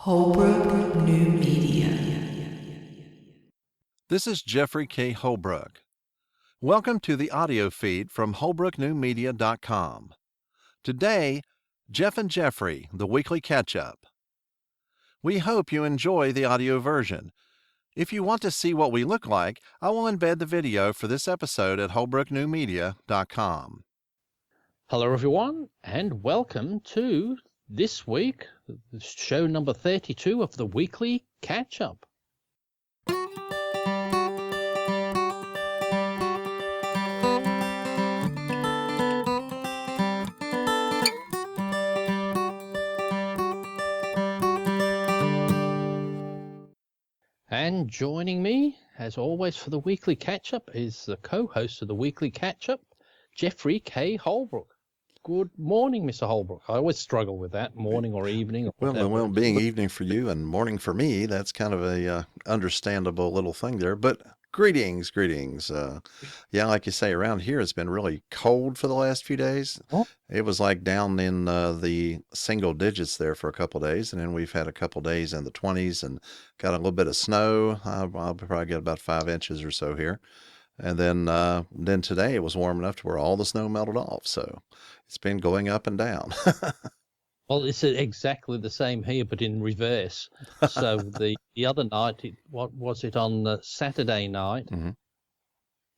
Holbrook New Media. This is Jeffrey K. Holbrook. Welcome to the audio feed from holbrooknewmedia.com. Today, Geoff and Jeffrey, the weekly catch-up. We hope you enjoy the audio version. If you want to see what we look like, I will embed the video for this episode at holbrooknewmedia.com. Hello, everyone, and welcome to this week, show number 32 of the weekly catch-up. And joining me, as always, for the weekly catch-up is the co-host of the weekly catch-up, Jeffrey K. Holbrook. Good morning, Mr. Holbrook. I always struggle with that, morning or evening. Or Well, being evening for you and morning for me, that's kind of a understandable little thing there. But greetings. Yeah, like you say, around here it's been really cold for the last few days. Oh. It was like down in the single digits there for a couple of days, and then we've had a couple of days in the 20s and got a little bit of snow. I'll probably get about 5 inches or so here. And then today it was warm enough to where all the snow melted off. So it's been going up and down. Well, it's exactly the same here, but in reverse. So the other night, what was it on Saturday night? Mm-hmm.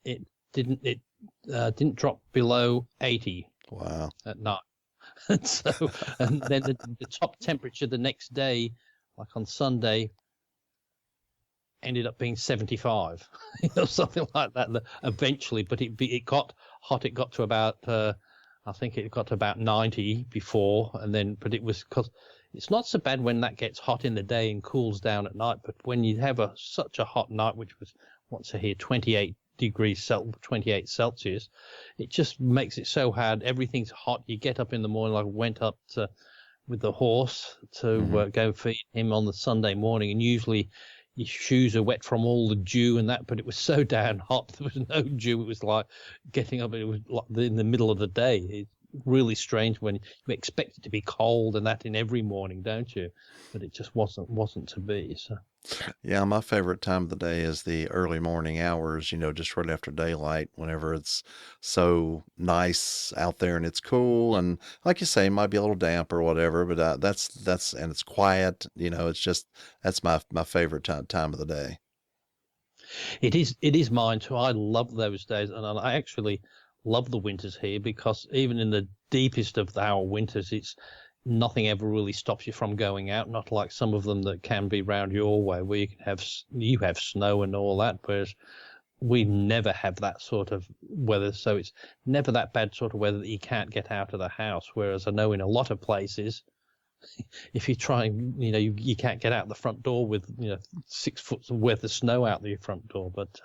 It didn't drop below 80. Wow. At night. and then the top temperature the next day, like on Sunday, ended up being 75, something like that. Eventually, but it got hot. It got to about I think it got to about 90 before, and then but it was because it's not so bad when that gets hot in the day and cools down at night. But when you have such a hot night, which was what's here 28 Celsius, it just makes it so hard. Everything's hot. You get up in the morning. Like I went up with the horse to go feed him on the Sunday morning, and usually your shoes are wet from all the dew and that, but it was so damn hot. There was no dew. It was like getting up. It was like in the middle of the day. It's really strange when you expect it to be cold and that in every morning, don't you? But it just wasn't to be. So. Yeah, my favorite time of the day is the early morning hours, just right after daylight, whenever it's so nice out there and it's cool. And like you say, it might be a little damp or whatever, but that's and it's quiet. It's just, that's my favorite time of the day. It is mine too. I love those days. And I actually love the winters here because even in the deepest of our winters, nothing ever really stops you from going out, not like some of them that can be round your way where you have snow and all that, whereas we never have that sort of weather. So it's never that bad sort of weather that you can't get out of the house. Whereas I know in a lot of places, if you try, you can't get out the front door with 6 foot worth of snow out the front door. But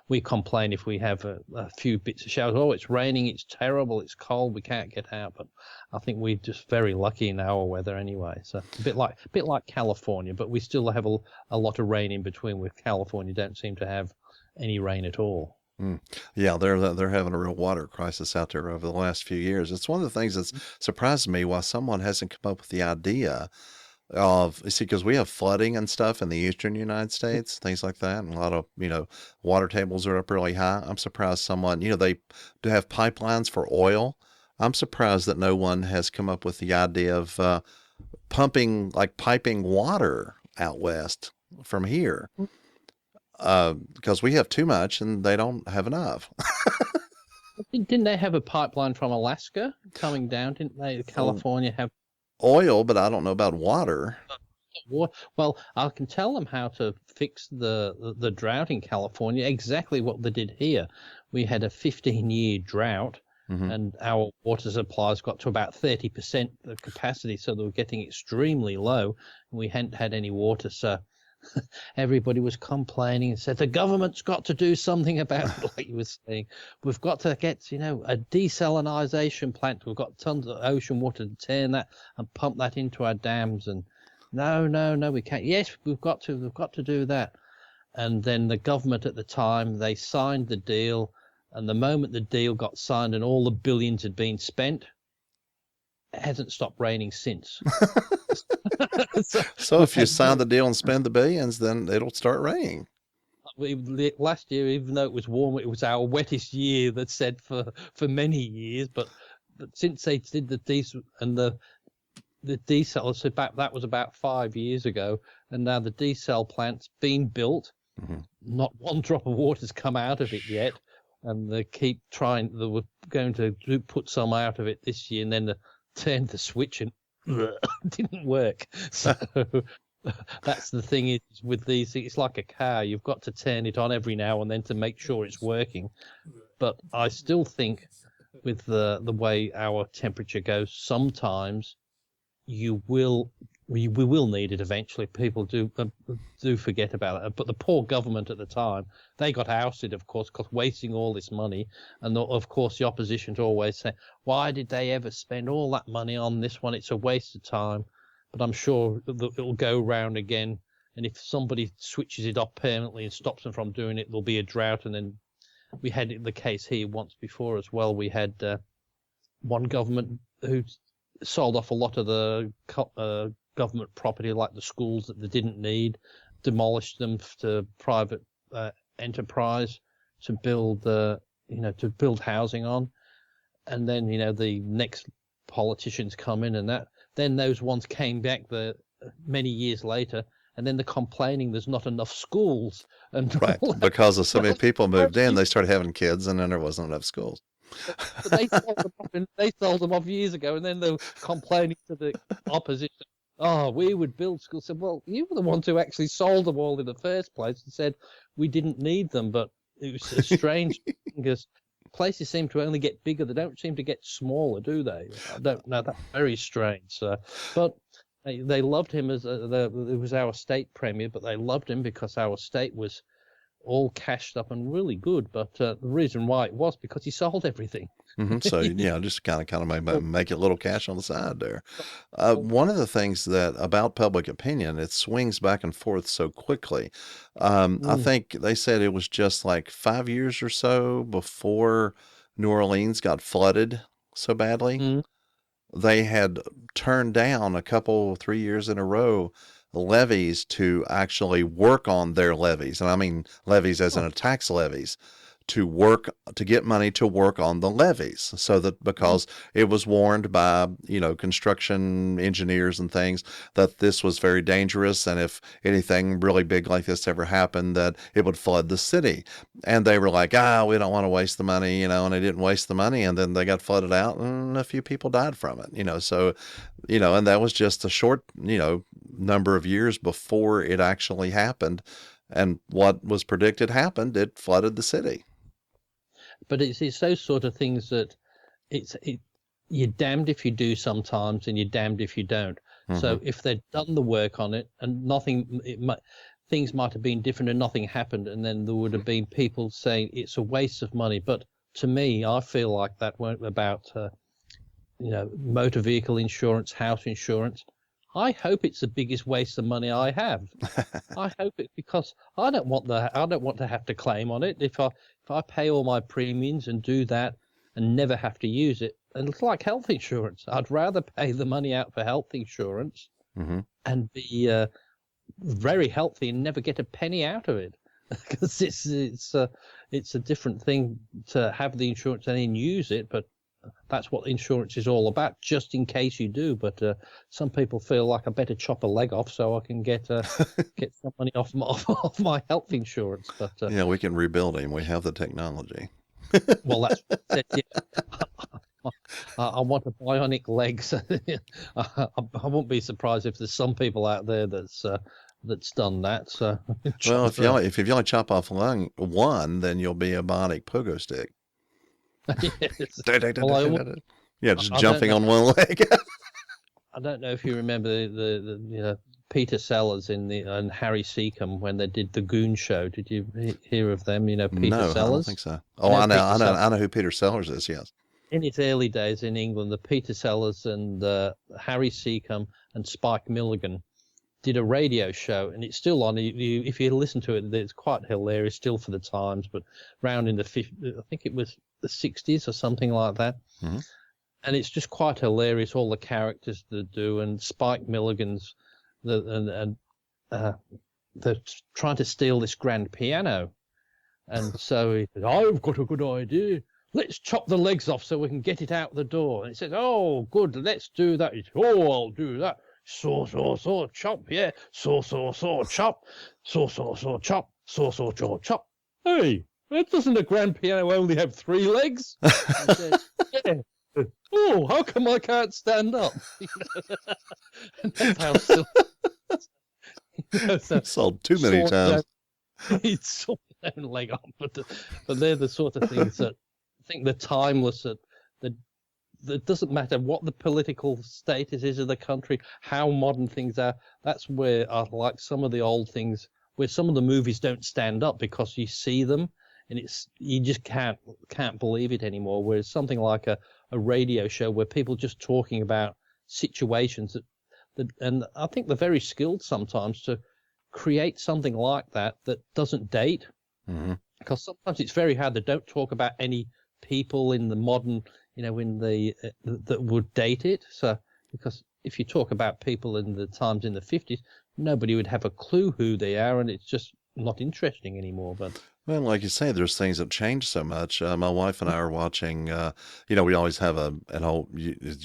we complain if we have a few bits of showers. Oh, it's raining, it's terrible, it's cold, we can't get out. But I think we're just very lucky in our weather anyway. So a bit like California, but we still have a lot of rain in between. With California, don't seem to have any rain at all. Yeah, they're having a real water crisis out there over the last few years. It's one of the things that's surprised me why someone hasn't come up with the idea of, because we have flooding and stuff in the eastern United States, things like that, and a lot of, water tables are up really high. I'm surprised someone, they do have pipelines for oil. I'm surprised that no one has come up with the idea of piping water out west from here. Because we have too much and they don't have enough. Didn't they have a pipeline from Alaska coming down? Didn't they? California have oil, but I don't know about water. Well, I can tell them how to fix the drought in California. Exactly what they did here. We had a 15-year drought, and our water supplies got to about 30% of capacity, so they were getting extremely low, and we hadn't had any water, so everybody was complaining and said the government's got to do something about it, like you were saying. We've got to get a desalinization plant. We've got tons of ocean water to turn that and pump that into our dams. And no, we can't. Yes, we've got to do that. And then the government at the time, they signed the deal, and the moment the deal got signed and all the billions had been spent, it hasn't stopped raining since. So if you sign the deal and spend the billions, then it'll start raining. Last year, even though it was warm, it was our wettest year, that said, for many years. But since they did the diesel and the desal, so that was about 5 years ago, and now the desal plant's been built. Mm-hmm. Not one drop of water's come out of it yet, and they keep trying. They were going to put some out of it this year, and then they turned the switch and didn't work. So that's the thing is with these. It's like a car. You've got to turn it on every now and then to make sure it's working. But I still think with the way our temperature goes, sometimes we will need it eventually. People do forget about it. But the poor government at the time, they got ousted, of course, because wasting all this money. And of course, the opposition to always say, why did they ever spend all that money on this one? It's a waste of time. But I'm sure it'll go round again. And if somebody switches it off permanently and stops them from doing it, there'll be a drought. And then we had the case here once before as well. We had one government who sold off a lot of the government property, like the schools that they didn't need, demolished them to private enterprise to build, housing on. And then, the next politicians come in, and then those ones came back many years later, and then they're complaining there's not enough schools. And Right, because of so many people moved in, they started having kids, and then there wasn't enough schools. But they sold them off years ago, and then they're complaining to the opposition. Oh, we would build schools. So, well, you were the ones who actually sold them all in the first place and said we didn't need them. But it was a strange thing, because places seem to only get bigger. They don't seem to get smaller, do they? I don't know. That's very strange. But they loved him it was our state premier, but they loved him because our state was all cashed up and really good. But the reason why it was because he sold everything. Mm-hmm. So, just kind of make a little cash on the side there. One of the things that about public opinion, it swings back and forth so quickly. I think they said it was just like 5 years or so before New Orleans got flooded so badly. They had turned down 3 years in a row levies to actually work on their levies. And I mean levies as in tax levies, to get money to work on the levees, so that because it was warned by, construction engineers and things that this was very dangerous, and if anything really big like this ever happened, that it would flood the city. And they were like, we don't want to waste the money, and they didn't waste the money, and then they got flooded out and a few people died from it, so, and that was just a short, number of years before it actually happened. And what was predicted happened. It flooded the city. But it's those sort of things that you're damned if you do sometimes, and you're damned if you don't. Mm-hmm. So if they'd done the work on it and things might have been different and nothing happened, and then there would have been people saying it's a waste of money. But to me, I feel like that weren't about motor vehicle insurance, house insurance. I hope it's the biggest waste of money I have. I hope it, because I don't want to have to claim on it. If I pay all my premiums and do that and never have to use it, and it's like health insurance. I'd rather pay the money out for health insurance and be very healthy and never get a penny out of it, because it's a different thing to have the insurance and then use it, but that's what insurance is all about, just in case you do. But some people feel like I better chop a leg off so I can get some money off my health insurance. But we can rebuild him. We have the technology. Well, that's what I said, yeah. I want a bionic leg. So I won't be surprised if there's some people out there that's done that. So well, if you only chop off one, then you'll be a bionic pogo stick. Yes. Just jumping on one leg. I don't know if you remember the Peter Sellers and Harry Seacombe when they did the Goon Show. Did you hear of them? Peter No, Sellers. I don't think so. Oh, I know who Peter Sellers is. Yes. In its early days in England, the Peter Sellers and Harry Seacombe and Spike Milligan did a radio show, and it's still on. If you listen to it, it's quite hilarious still for the times. But round in the 50s, I think it was the 60s or something like that. Mm-hmm. and it's just quite hilarious. All the characters that do, and Spike Milligan's, they're trying to steal this grand piano, and so he says, "I've got a good idea. Let's chop the legs off so we can get it out the door." And he says, "Oh, good, let's do that." He says, "Oh, I'll do that. Saw, chop, yeah. Saw, chop. Saw, chop. Saw, chop. Hey, doesn't a grand piano only have 3 legs?" He says, "Yeah. Oh, how come I can't stand up?" And that's how silly. So, Sold too many times. He'd sort their own leg off, but they're the sort of things that I think they're timeless. That doesn't matter what the political status is of the country, how modern things are. That's where I like some of the old things, where some of the movies don't stand up because you see them and you just can't believe it anymore. Whereas something like a radio show where people just talking about situations and I think they're very skilled sometimes to create something like that doesn't date. Mm-hmm. Because sometimes it's very hard. They don't talk about any people in the modern, that would date it. So, because if you talk about people in the times in the 50s, nobody would have a clue who they are, and it's just not interesting anymore. But well, like you say, there's things that change so much. My wife and I are watching, we always have an old,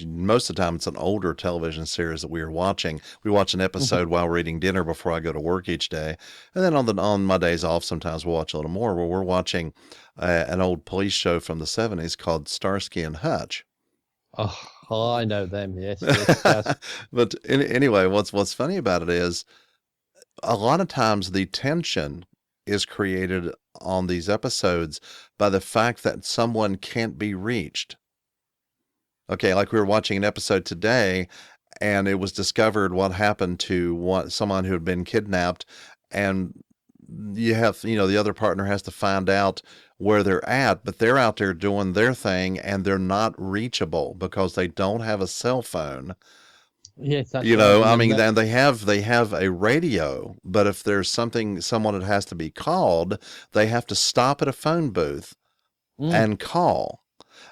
most of the time it's an older television series that we are watching. We watch an episode while we're eating dinner before I go to work each day. And then on my days off, sometimes we'll watch a little more, where we're watching an old police show from the 70s called Starsky and Hutch. Oh, I know them, yes. Yes. But anyway, what's funny about it is a lot of times the tension is created on these episodes by the fact that someone can't be reached. Okay, like we were watching an episode today, and it was discovered what happened to someone who had been kidnapped, and you have, the other partner has to find out where they're at, but they're out there doing their thing, and they're not reachable because they don't have a cell phone. Yes, that's I mean, then they have a radio, but if there's someone that has to be called, they have to stop at a phone booth and call.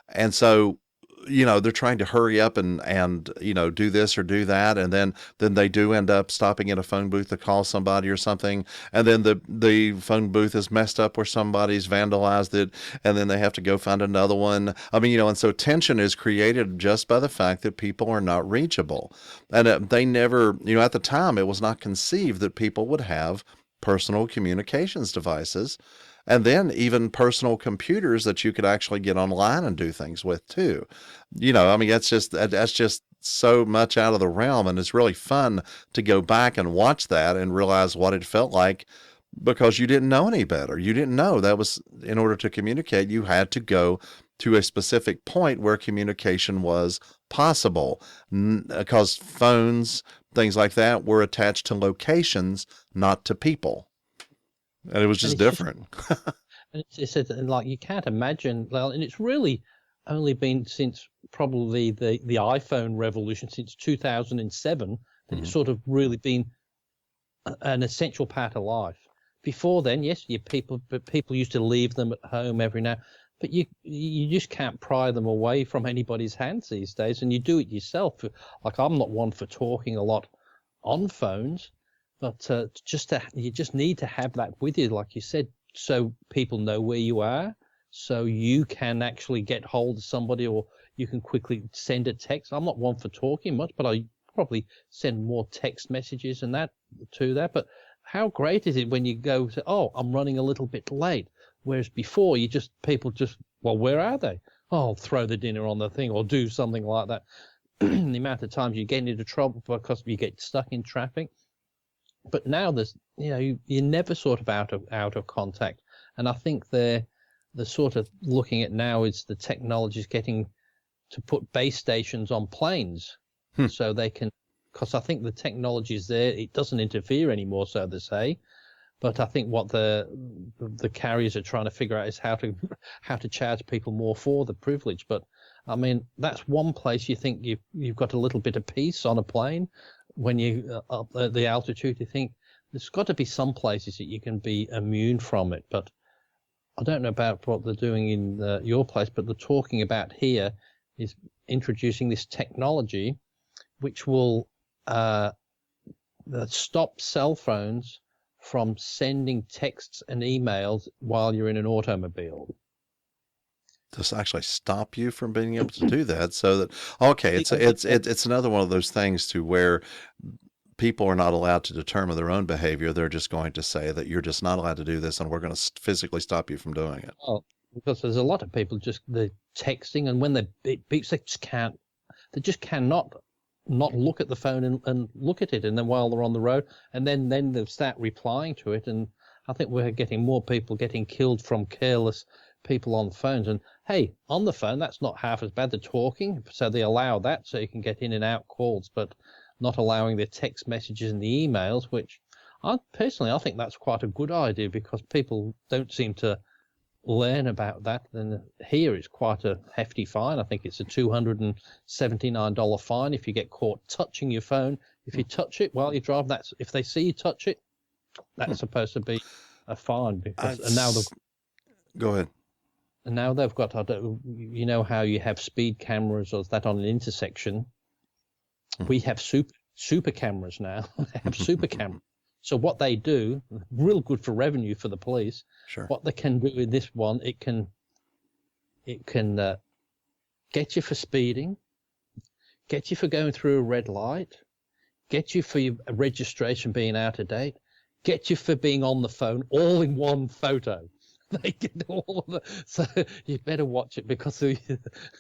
And so, they're trying to hurry up and do this or do that, and then they do end up stopping at a phone booth to call somebody or something, and then the phone booth is messed up where somebody's vandalized it, and then they have to go find another one. I mean, and so tension is created just by the fact that people are not reachable, and they never, at the time, it was not conceived that people would have personal communications devices. And then even personal computers that you could actually get online and do things with too. I mean, that's just so much out of the realm. And it's really fun to go back and watch that and realize what it felt like, because you didn't know any better. You didn't know that was, in order to communicate, you had to go to a specific point where communication was possible, because phones, things like that, were attached to locations, not to people. And it was just different. It's like, you can't imagine. Well, and it's really only been since probably the iPhone revolution, since 2007, that it's sort of really been an essential part of life. Before then, yes, people used to leave them at home every now, but you just can't pry them away from anybody's hands these days, and you do it yourself. Like, I'm not one for talking a lot on phones. But you just need to have that with you, like you said, so people know where you are, so you can actually get hold of somebody, or you can quickly send a text. I'm not one for talking much, but I probably send more text messages and that to that. But how great is it when you go to, "Oh, I'm running a little bit late," whereas before people just, "Well, where are they?" "Oh, I'll throw the dinner on the thing," or do something like that. The amount of times you get into trouble because you get stuck in traffic. But now there's, you're never sort of out of contact. And I think they're sort of looking at now is the technology is getting to put base stations on planes, so they can, because I think the technology is there. It doesn't interfere anymore, so they say. But I think what the carriers are trying to figure out is how to charge people more for the privilege. But I mean, that's one place you think you've got a little bit of peace on a plane. When you up at the altitude, you think there's got to be some places that you can be immune from it. But I don't know about what they're doing in your place, but the talking about here is introducing this technology which will stop cell phones from sending texts and emails while you're in an automobile. This actually stop you from being able to do that, so that okay, it's another one of those things to where people are not allowed to determine their own behavior. They're just going to say that you're just not allowed to do this, and we're going to physically stop you from doing it. Well, because there's a lot of people they're texting, and when it beeps, they just cannot not look at the phone and look at it, and then while they're on the road, and then they start replying to it, and I think we're getting more people getting killed from careless people on phones. And hey, on the phone, that's not half as bad. They're talking, so they allow that so you can get in and out calls, but not allowing the text messages and the emails, which I think that's quite a good idea, because people don't seem to learn about that. And here it's quite a hefty fine. I think it's a $279 fine if you get caught touching your phone. If you touch it while you drive, if they see you touch it, that's supposed to be a fine. Go ahead. And now they've got, you know how you have speed cameras or that on an intersection? We have super cameras now. They have super cameras. So what they do, real good for revenue for the police. Sure. What they can do with this one, it can get you for speeding, get you for going through a red light, get you for your registration being out of date, get you for being on the phone, all in one photo. They get all of it. So you better watch it, because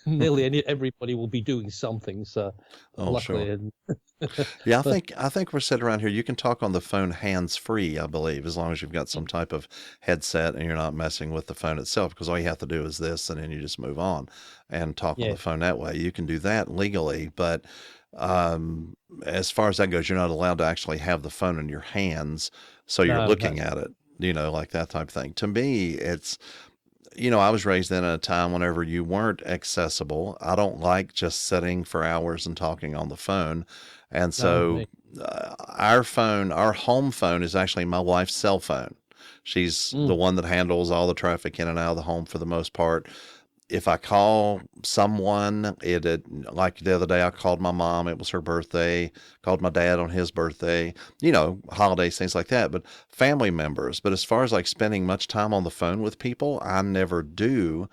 nearly everybody will be doing something. So luckily, sure. Yeah, I think we're sitting around here. You can talk on the phone hands-free, I believe, as long as you've got some type of headset and you're not messing with the phone itself, because all you have to do is this, and then you just move on and talk on the phone that way. You can do that legally, but as far as that goes, you're not allowed to actually have the phone in your hands, so you're looking at it. Like that type of thing. To me, it's, I was raised in a time whenever you weren't accessible. I don't like just sitting for hours and talking on the phone. And so our home phone is actually my wife's cell phone. She's the one that handles all the traffic in and out of the home for the most part. If I call someone, like the other day, I called my mom. It was her birthday. Called my dad on his birthday. Holidays, things like that. But family members. But as far as like spending much time on the phone with people, I never do.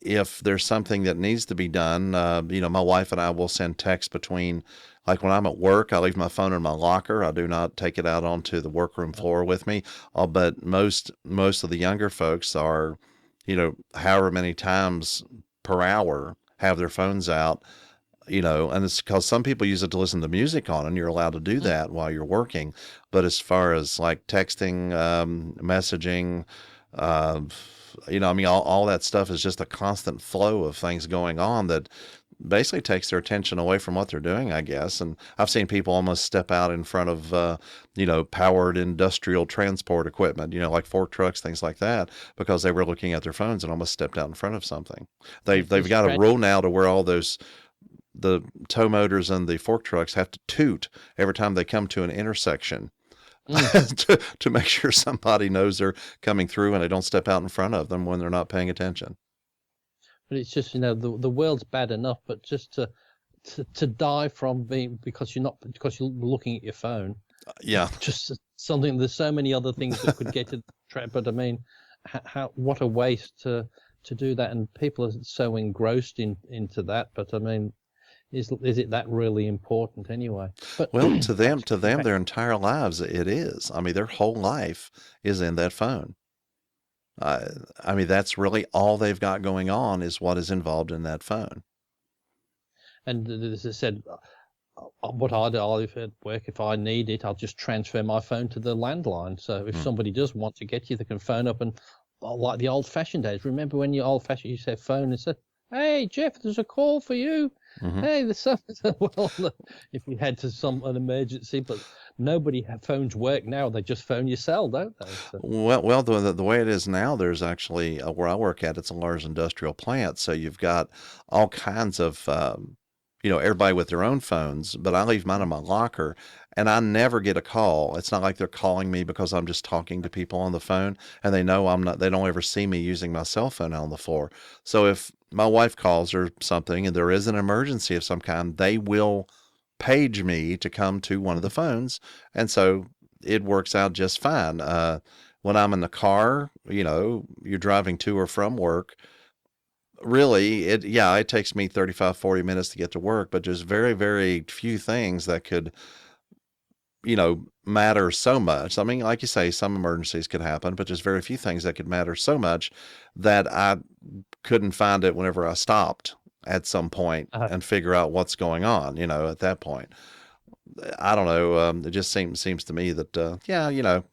If there's something that needs to be done, my wife and I will send texts between. Like when I'm at work, I leave my phone in my locker. I do not take it out onto the workroom floor with me. But most of the younger folks are, however many times per hour have their phones out, and it's because some people use it to listen to music on, and you're allowed to do that while you're working. But as far as like texting, messaging, all that stuff is just a constant flow of things going on that basically takes their attention away from what they're doing, I guess. And I've seen people almost step out in front of, powered industrial transport equipment, like fork trucks, things like that, because they were looking at their phones and almost stepped out in front of something. They've got a rule now to where the tow motors and the fork trucks have to toot every time they come to an intersection. to make sure somebody knows they're coming through and they don't step out in front of them when they're not paying attention. But it's just, the world's bad enough, but just to die from because you're looking at your phone. Yeah. Just something. There's so many other things that could get to the trap. But I mean, what a waste to do that, and people are so engrossed into that. But I mean, is it that really important anyway? But well, to them, their entire lives, it is. I mean, their whole life is in that phone. I mean, that's really all they've got going on is what is involved in that phone. And as I said, what I do at work, if I need it, I'll just transfer my phone to the landline. So if somebody does want to get you, they can phone up, and like the old-fashioned days. Remember when you're old-fashioned, you said phone and said, "Hey, Geoff, there's a call for you." Mm-hmm. Hey, there's something. Well, if you had an emergency, but nobody phones work now. They just phone your cell, don't they? So. Well, the way it is now, there's actually where I work at. It's a large industrial plant, so you've got all kinds of everybody with their own phones, but I leave mine in my locker and I never get a call. It's not like they're calling me because I'm just talking to people on the phone, and they know I'm not, they don't ever see me using my cell phone on the floor. So if my wife calls or something and there is an emergency of some kind, they will page me to come to one of the phones. And so it works out just fine. When I'm in the car, you're driving to or from work, really, it takes me 35, 40 minutes to get to work, but there's very, very few things that could, matter so much. I mean, like you say, some emergencies could happen, but there's very few things that could matter so much that I couldn't find it whenever I stopped at some point and figure out what's going on, at that point. I don't know. It just seems to me that,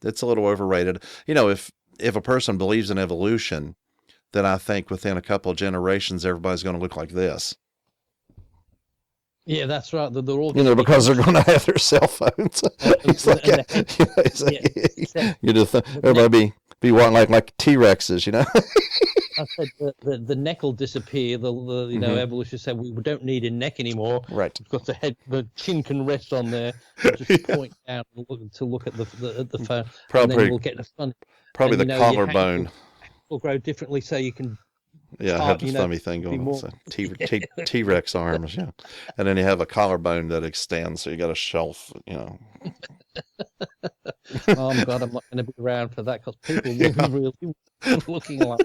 it's a little overrated. If a person believes in evolution, then I think within a couple of generations, everybody's going to look like this. Yeah, that's right. They're all because they're going to have their cell phones. Everybody be walking like T-Rexes, I said the neck will disappear. Evolution said we don't need a neck anymore. Right. Because the chin can rest on there. And just point down to look at the phone. Probably, and then we'll get the fun. Probably the collarbone will grow differently, so you can. Yeah, have the thummy thing going on. So T-Rex arms, yeah. And then you have a collarbone that extends, so you got a shelf, Oh, my God, I'm not going to be around for that because people will be really looking like.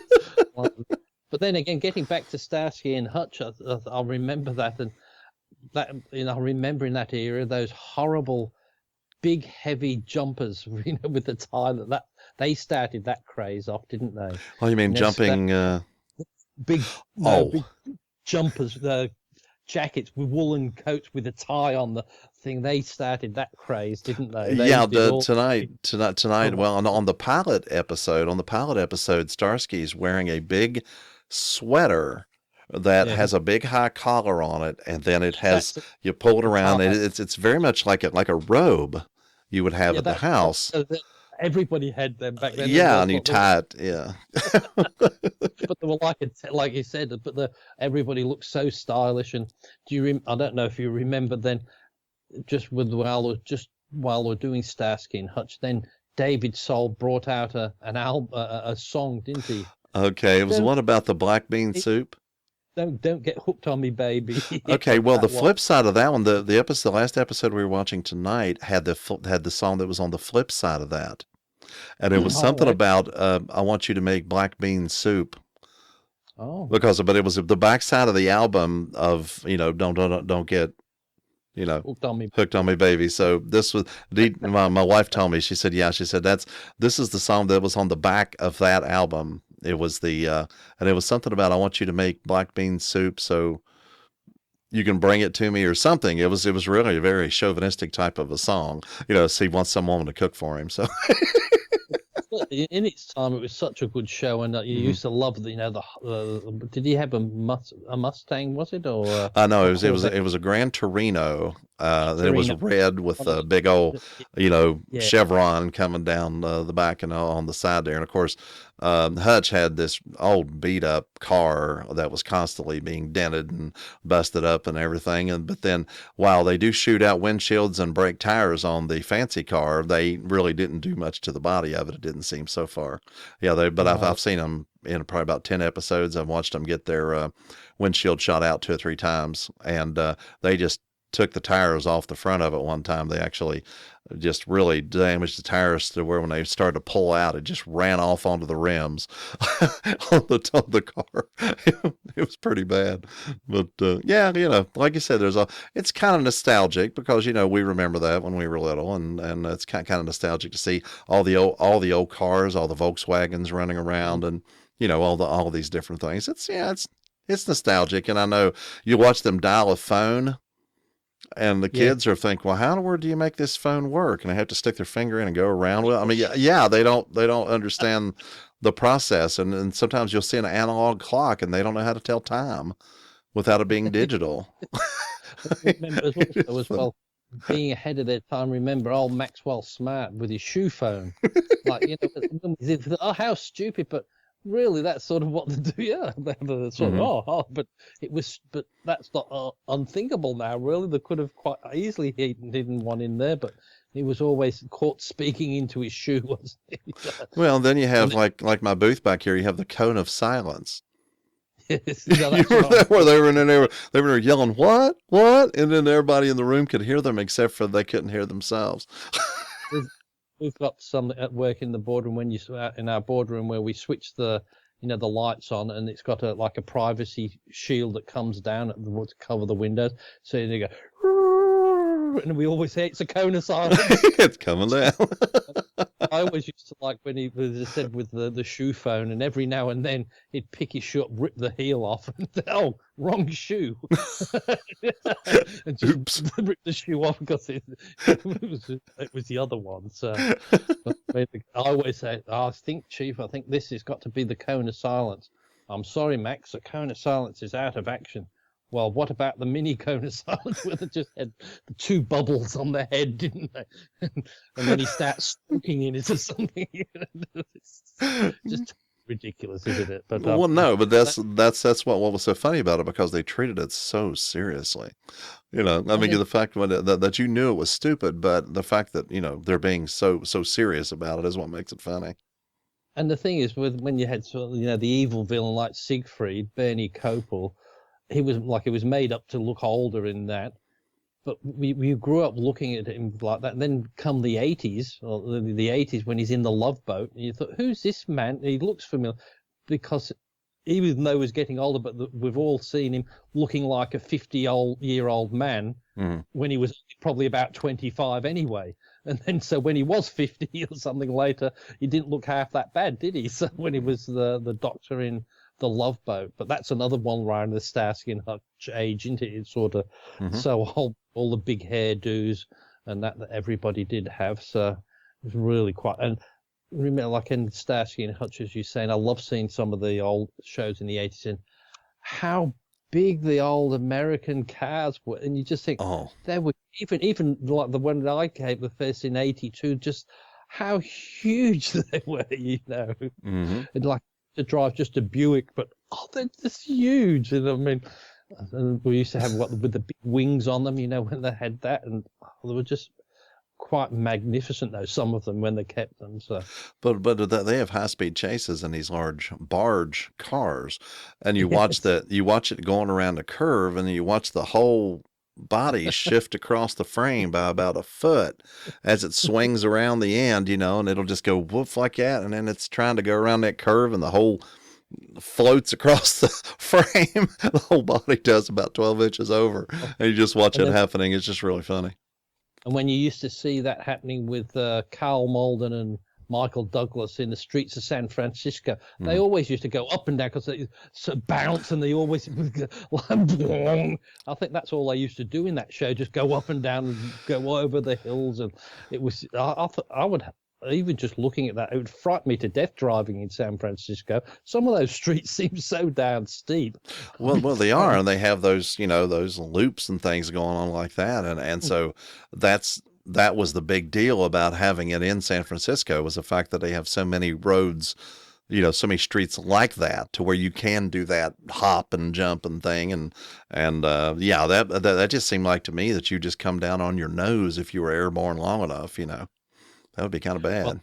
But then again, getting back to Starsky and Hutch, I'll remember that. And that, I remember in that era, those horrible, big, heavy jumpers, with the tie that they started that craze off, didn't they? Oh, you mean jumping... big jumpers, jackets with woolen coats with a tie on the thing. They started that craze, didn't they? Tonight. Well, on the pilot episode, Starsky's wearing a big sweater that has a big high collar on it, and then it has you pull it around. It's very much like a robe you would have at the house. Everybody had them back then. Yeah, and you tie it. Yeah. But they were like you said, but everybody looked so stylish. And I don't know if you remember then, while we're doing Starsky and Hutch, then David Soul brought out a song, didn't he? Okay, it was one about the black bean soup. Don't get hooked on me, baby. Okay, well, the flip side of that one, the last episode we were watching tonight had the song that was on the flip side of that, and it was something about I want you to make black bean soup. Oh, but it was the back side of the album of don't get hooked on me, baby. So this was my wife told me. She said this is the song that was on the back of that album. It was and it was something about I want you to make black bean soup so you can bring it to me or something. It was really a very chauvinistic type of a song. So he wants some woman to cook for him. So in its time, it was such a good show, and you used to love did he have a Mustang? Was it or? No, it was a Gran Torino. It was red with a big old, chevron coming down the back and on the side there. And of course, Hutch had this old beat up car that was constantly being dented and busted up and everything. But then while they do shoot out windshields and break tires on the fancy car, they really didn't do much to the body of it. It didn't seem so far. Yeah, I've seen them in probably about 10 episodes. I've watched them get their windshield shot out 2 or 3 times, and they just took the tires off the front of it one time. They actually just really damaged the tires to where when they started to pull out, it just ran off onto the rims on the car. It was pretty bad. But like you said, it's kind of nostalgic because we remember that when we were little, and it's kind of nostalgic to see all the old cars, all the Volkswagens running around, and all these different things. It's nostalgic, and I know you watch them dial a phone. And the kids are thinking, well, how in the world do you make this phone work? And they have to stick their finger in and go around with it. I mean, they don't understand the process. And sometimes you'll see an analog clock and they don't know how to tell time without it being digital. Remember also as well, being ahead of their time, remember old Maxwell Smart with his shoe phone. Like, how stupid, but really, that's sort of what they do. Yeah, they're sort of but that's not unthinkable now. Really, they could have quite easily hidden one in there, but he was always caught speaking into his shoe, wasn't he? Well, then you have like my booth back here. You have the cone of silence. Yes, You remember that where they were in there, they were yelling, "What? What?" And then everybody in the room could hear them, except for they couldn't hear themselves. We've got some at work in the boardroom in our boardroom where we switch the the lights on, and it's got a privacy shield that comes down to cover the windows. So they go, and we always say it's a cone of silence. It's coming down. I always used to like when he said with the shoe phone, and every now and then he'd pick his shoe up, rip the heel off, and wrong shoe, and just rip the shoe off because it was the other one. So I always say, I think, Chief, I think this has got to be the cone of silence. I'm sorry, Max, the cone of silence is out of action. Well, what about the mini cone of silence where they just had the two bubbles on their head, didn't they? And then he starts smoking in it or something. It's just ridiculous, isn't it? But well, no, but that's what was so funny about it, because they treated it so seriously. I mean, the fact that you knew it was stupid, but the fact that they're being so serious about it is what makes it funny. And the thing is, when you had the evil villain like Siegfried, Bernie Kopel, he was made up to look older in that, but we grew up looking at him like that. And then come the 80s, or the 80s, when he's in the Love Boat, and you thought, who's this man? He looks familiar, because even though he was getting older, but we've all seen him looking like a 50-year-old man when he was probably about 25 anyway. And then so when he was 50 or something later, he didn't look half that bad, did he? So when he was the doctor in the Love Boat, but that's another one around the Starsky and Hutch age, isn't it? It's sort of so all the big hairdos and that everybody did have. So it was really quite. And remember, like in Starsky and Hutch, as you're saying, I love seeing some of the old shows in the 80s and how big the old American cars were, and you just think they were even like the one that I came the first in 82, just how huge they were, and like to drive just a Buick, but they're just huge. And I mean, and we used to have with the big wings on them, when they had that, and they were just quite magnificent, though, some of them, when they kept them. So, but they have high-speed chases in these large barge cars, and you watch it going around a curve, and then you watch the whole body shift across the frame by about a foot as it swings around the end, and it'll just go woof like that, and then it's trying to go around that curve, and the whole floats across the frame. The whole body does about 12 inches over, and you just watch it happening. It's just really funny. And when you used to see that happening with Carl Malden and Michael Douglas in the streets of San Francisco, they always used to go up and down because they bounce, and they always I think that's all they used to do in that show, just go up and down and go over the hills. And it was I would, even just looking at that, it would frighten me to death driving in San Francisco. Some of those streets seem so damn steep. Well, they are, and they have those those loops and things going on like that, and so that was the big deal about having it in San Francisco, was the fact that they have so many roads, so many streets like that, to where you can do that hop and jump and thing. And that just seemed like to me that you just come down on your nose if you were airborne long enough, That would be kind of bad. Well,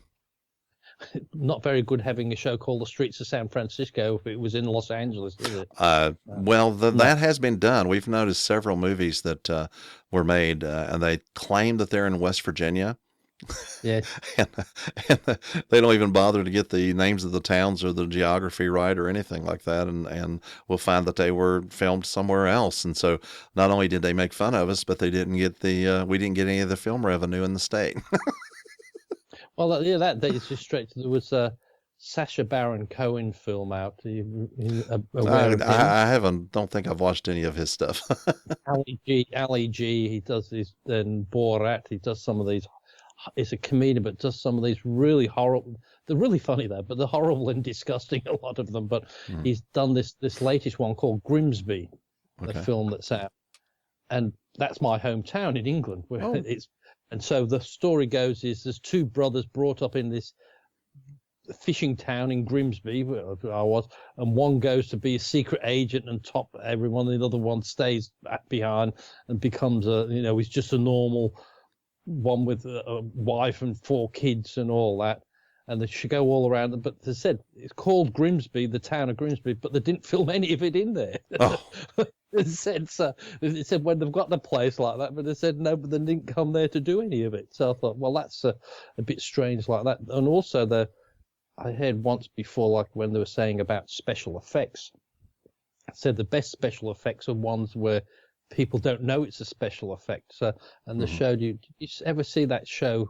not very good having a show called The Streets of San Francisco if it was in Los Angeles, is it? That has been done. We've noticed several movies that were made, and they claim that they're in West Virginia. Yeah. and they don't even bother to get the names of the towns or the geography right or anything like that, and we'll find that they were filmed somewhere else. And so not only did they make fun of us, but they didn't get we didn't get any of the film revenue in the state. Well, that is just straight to, there was a Sacha Baron Cohen film out. I don't think I've watched any of his stuff. Ali G, he does this, then Borat, he does some of these. He's a comedian, but does some of these really horrible. They're really funny though, but they're horrible and disgusting, a lot of them. But he's done this latest one called Grimsby, the film that's out, and that's my hometown in England, where it's. And so the story goes is there's two brothers brought up in this fishing town in Grimsby, where I was, and one goes to be a secret agent and top everyone, and the other one stays back behind and becomes he's just a normal one with a wife and 4 kids and all that. And they should go all around. But they said it's called Grimsby, the town of Grimsby, but they didn't film any of it in there. Oh. It said when they've got the place like that, but they said no, but they didn't come there to do any of it. So I thought, well, that's a bit strange like that. And also I heard once before, like when they were saying about special effects, said the best special effects are ones where people don't know it's a special effect. So, and they showed you. Did you ever see that show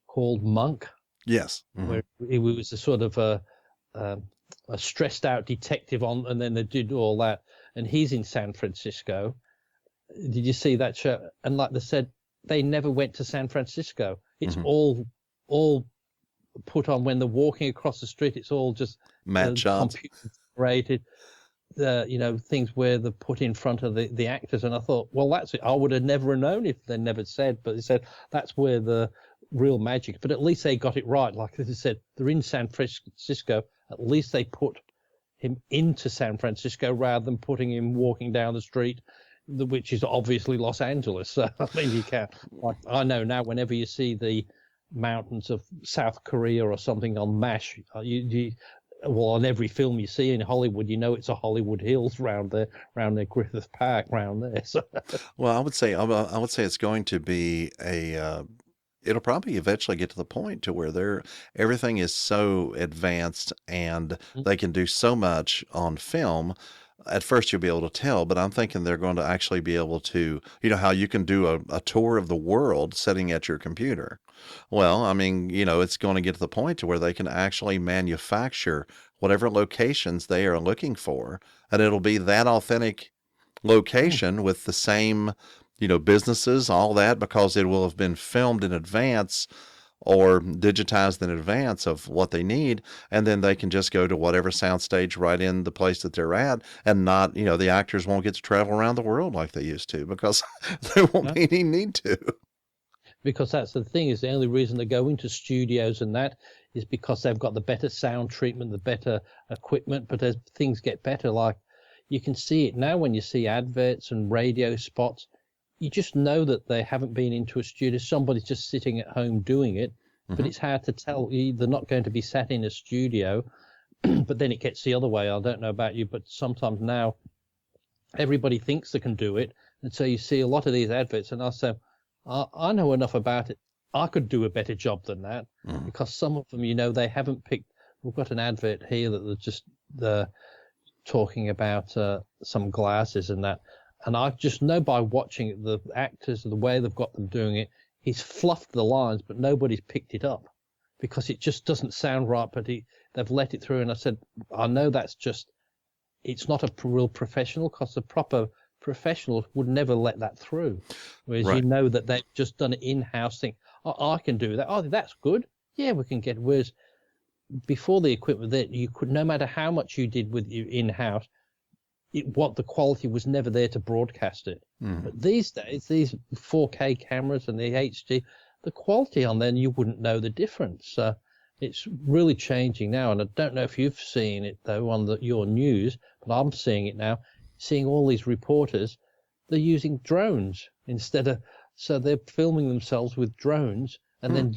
called Monk? Yes. Where he was a sort of a stressed out detective and then they did all that, and he's in San Francisco. Did you see that show? And like they said, they never went to San Francisco. It's all put on when they're walking across the street. It's all just matte shots, computer generated. Things where they're put in front of the actors. And I thought, well, that's it. I would have never known if they never said, but they said that's where the real magic. But at least they got it right. Like they said, they're in San Francisco. At least they put him into San Francisco rather than putting him walking down the street, which is obviously Los Angeles. So, I mean, you can't. Like, I know now, whenever you see the mountains of South Korea or something on MASH, well, on every film you see in Hollywood, it's a Hollywood Hills round there, Griffith Park, round there. So. Well, I would say it's going to be it'll probably eventually get to the point to where everything is so advanced and they can do so much on film. At first you'll be able to tell, but I'm thinking they're going to actually be able to, how you can do a tour of the world sitting at your computer. Well, I mean, it's going to get to the point to where they can actually manufacture whatever locations they are looking for, and it'll be that authentic location with the same, businesses, all that, because it will have been filmed in advance or digitized in advance of what they need, and then they can just go to whatever soundstage right in the place that they're at, and not, the actors won't get to travel around the world like they used to, because there won't be any need to. Because that's the thing, is the only reason they go into studios and that is because they've got the better sound treatment, the better equipment. But as things get better, like you can see it now when you see adverts and radio spots, you just know that they haven't been into a studio. Somebody's just sitting at home doing it, but it's hard to tell. They're not going to be sat in a studio, but then it gets the other way. I don't know about you, but sometimes now everybody thinks they can do it. And so you see a lot of these adverts, and I say, I know enough about it. I could do a better job than that, because some of them, they haven't picked. We've got an advert here that they're just talking about some glasses and that. And I just know by watching it, the actors, the way they've got them doing it, he's fluffed the lines, but nobody's picked it up because it just doesn't sound right. But they've let it through. And I said, I know it's not a real professional, because the proper professionals would never let that through. Whereas right. that they've just done an in-house thing. Oh, I can do that. Oh, that's good. Yeah, we can get. Whereas before the equipment, that you could, no matter how much you did with your in-house, the quality was never there to broadcast it. But these days, these 4K cameras and the HD, the quality on them, you wouldn't know the difference. It's really changing now. And I don't know if you've seen it, though, on your news, but I'm seeing it now, seeing all these reporters, they're using drones instead of, so they're filming themselves with drones and then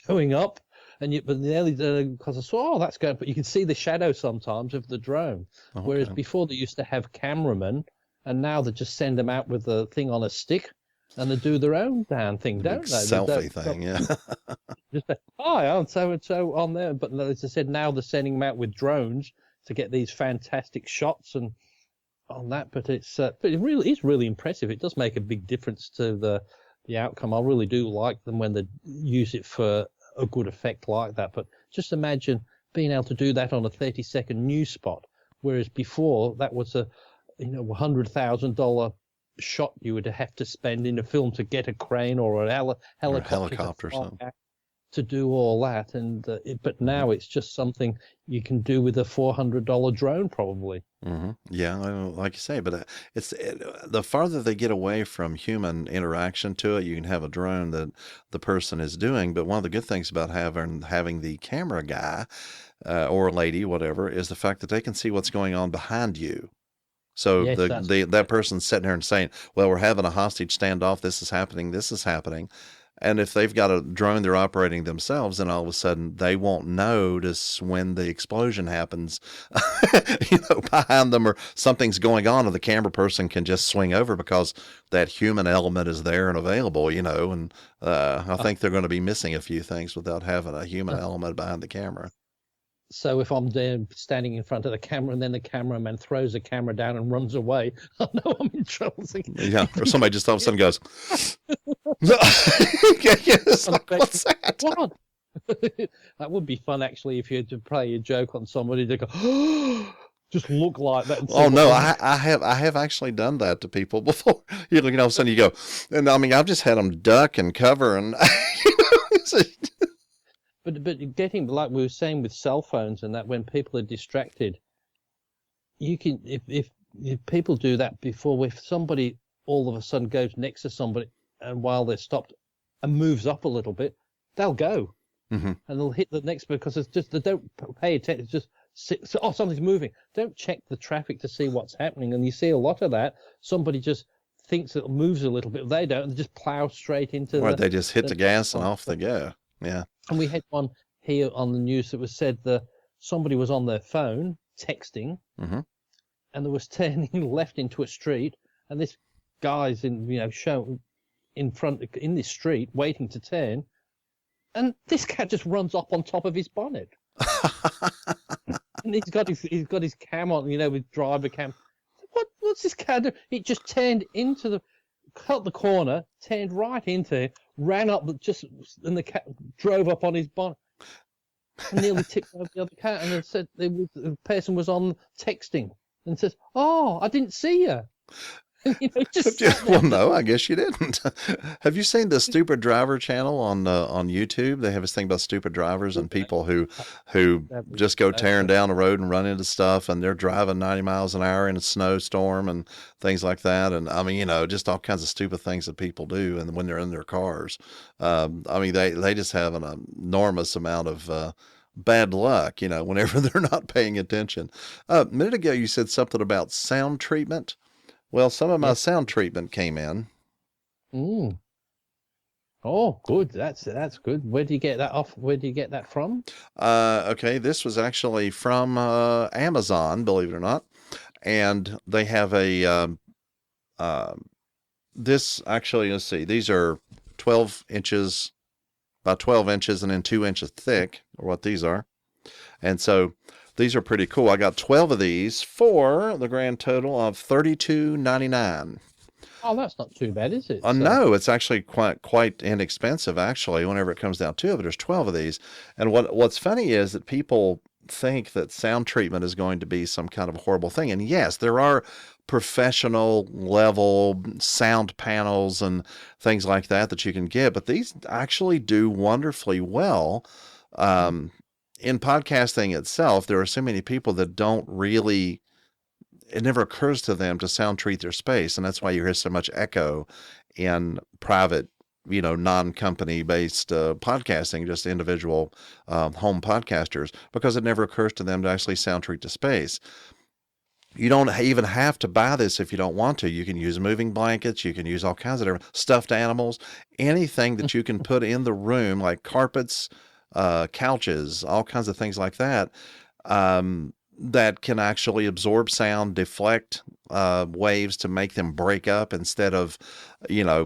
going up. But nearly, because I saw, that's going, but you can see the shadow sometimes of the drone. Okay. Whereas before they used to have cameramen, and now they just send them out with the thing on a stick, and they do their own damn thing, don't they? Selfie thing, yeah. Just say, hi, I'm so and so on there. But as I said, now they're sending them out with drones to get these fantastic shots and on that. But it really is really impressive. It does make a big difference to the outcome. I really do like them when they use it for a good effect like that. But just imagine being able to do that on a 30-second news spot, whereas before that was a $100,000 shot you would have to spend in a film to get a crane or a helicopter or something to do all that. And but now it's just something you can do with a $400 drone probably. Yeah, like you say, but the farther they get away from human interaction to it, you can have a drone that the person is doing. But one of the good things about having the camera guy or lady, whatever, is the fact that they can see what's going on behind you. So Yes, that's that person's sitting there and saying, "Well, we're having a hostage standoff. This is happening. This is happening." And if they've got a drone they're operating themselves, then all of a sudden they won't notice when the explosion happens, behind them or something's going on, and the camera person can just swing over because that human element is there and available, And I think they're going to be missing a few things without having a human element behind the camera. So if I'm there standing in front of the camera and then the cameraman throws the camera down and runs away, I know I'm in trouble. Yeah, or somebody just all of a sudden goes, it's like, what's that? What? That would be fun, actually, if you had to play a joke on somebody to go, just look like that. Oh no, I have actually done that to people before. All of a sudden you go, and I mean, I've just had them duck and cover and. But getting, like we were saying with cell phones and that, when people are distracted, you can, if people do that before, if somebody all of a sudden goes next to somebody and while they're stopped and moves up a little bit, they'll go and they'll hit the next, because it's just, they don't pay attention. It's just, oh, something's moving. Don't check the traffic to see what's happening. And you see a lot of that. Somebody just thinks it moves a little bit. They don't. And they just plow straight into Right, they just hit the gas and off they go. Yeah. And we had one here on the news that was said that somebody was on their phone texting, and they was turning left into a street, and this guy's show in front in this street waiting to turn, and this cat just runs up on top of his bonnet, and he's got his cam on, with driver cam. What's this cat do? It just turned into cut the corner, turned right into it, ran up, and the cat drove up on his bonnet and nearly tipped over the other cat. And they said the person was on texting and says, "Oh, I didn't see you." Well, no, I guess you didn't. Have you seen the Stupid Driver channel on YouTube? They have this thing about stupid drivers and people who just go tearing down the road and run into stuff, and they're driving 90 miles an hour in a snowstorm and things like that. And I mean, just all kinds of stupid things that people do, and when they're in their cars, I mean, they just have an enormous amount of bad luck, whenever they're not paying attention. A minute ago, you said something about sound treatment. Well, some of my sound treatment came in. Oh, good. That's good. Where do you get that off? Where do you get that from? Okay, this was actually from Amazon, believe it or not, and they have this actually. Let's see. These are 12 inches, about 12 inches, and then 2 inches thick, or what these are, and so. These are pretty cool. I got 12 of these for the grand total of $32.99. Oh, that's not too bad, is it? No, it's actually quite inexpensive, actually, whenever it comes down to it. But there's 12 of these. And what's funny is that people think that sound treatment is going to be some kind of a horrible thing. And yes, there are professional level sound panels and things like that you can get, but these actually do wonderfully well. In podcasting itself, there are so many people that don't really, it never occurs to them to sound treat their space. And that's why you hear so much echo in private, non-company based podcasting, just individual home podcasters, because it never occurs to them to actually sound treat the space. You don't even have to buy this if you don't want to. You can use moving blankets. You can use all kinds of different stuffed animals, anything that you can put in the room, like carpets, couches, all kinds of things like that, that can actually absorb sound, deflect waves to make them break up instead of,